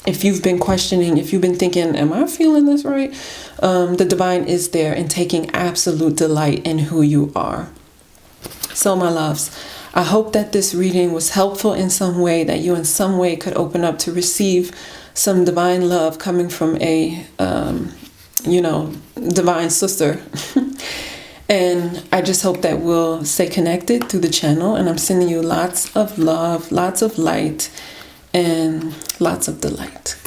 if you've been questioning, if you've been thinking, am I feeling this right? The divine is there and taking absolute delight in who you are. So my loves, I hope that this reading was helpful in some way, that you in some way could open up to receive some divine love coming from a, divine sister. And I just hope that we'll stay connected through the channel. And I'm sending you lots of love, lots of light. and lots of delight.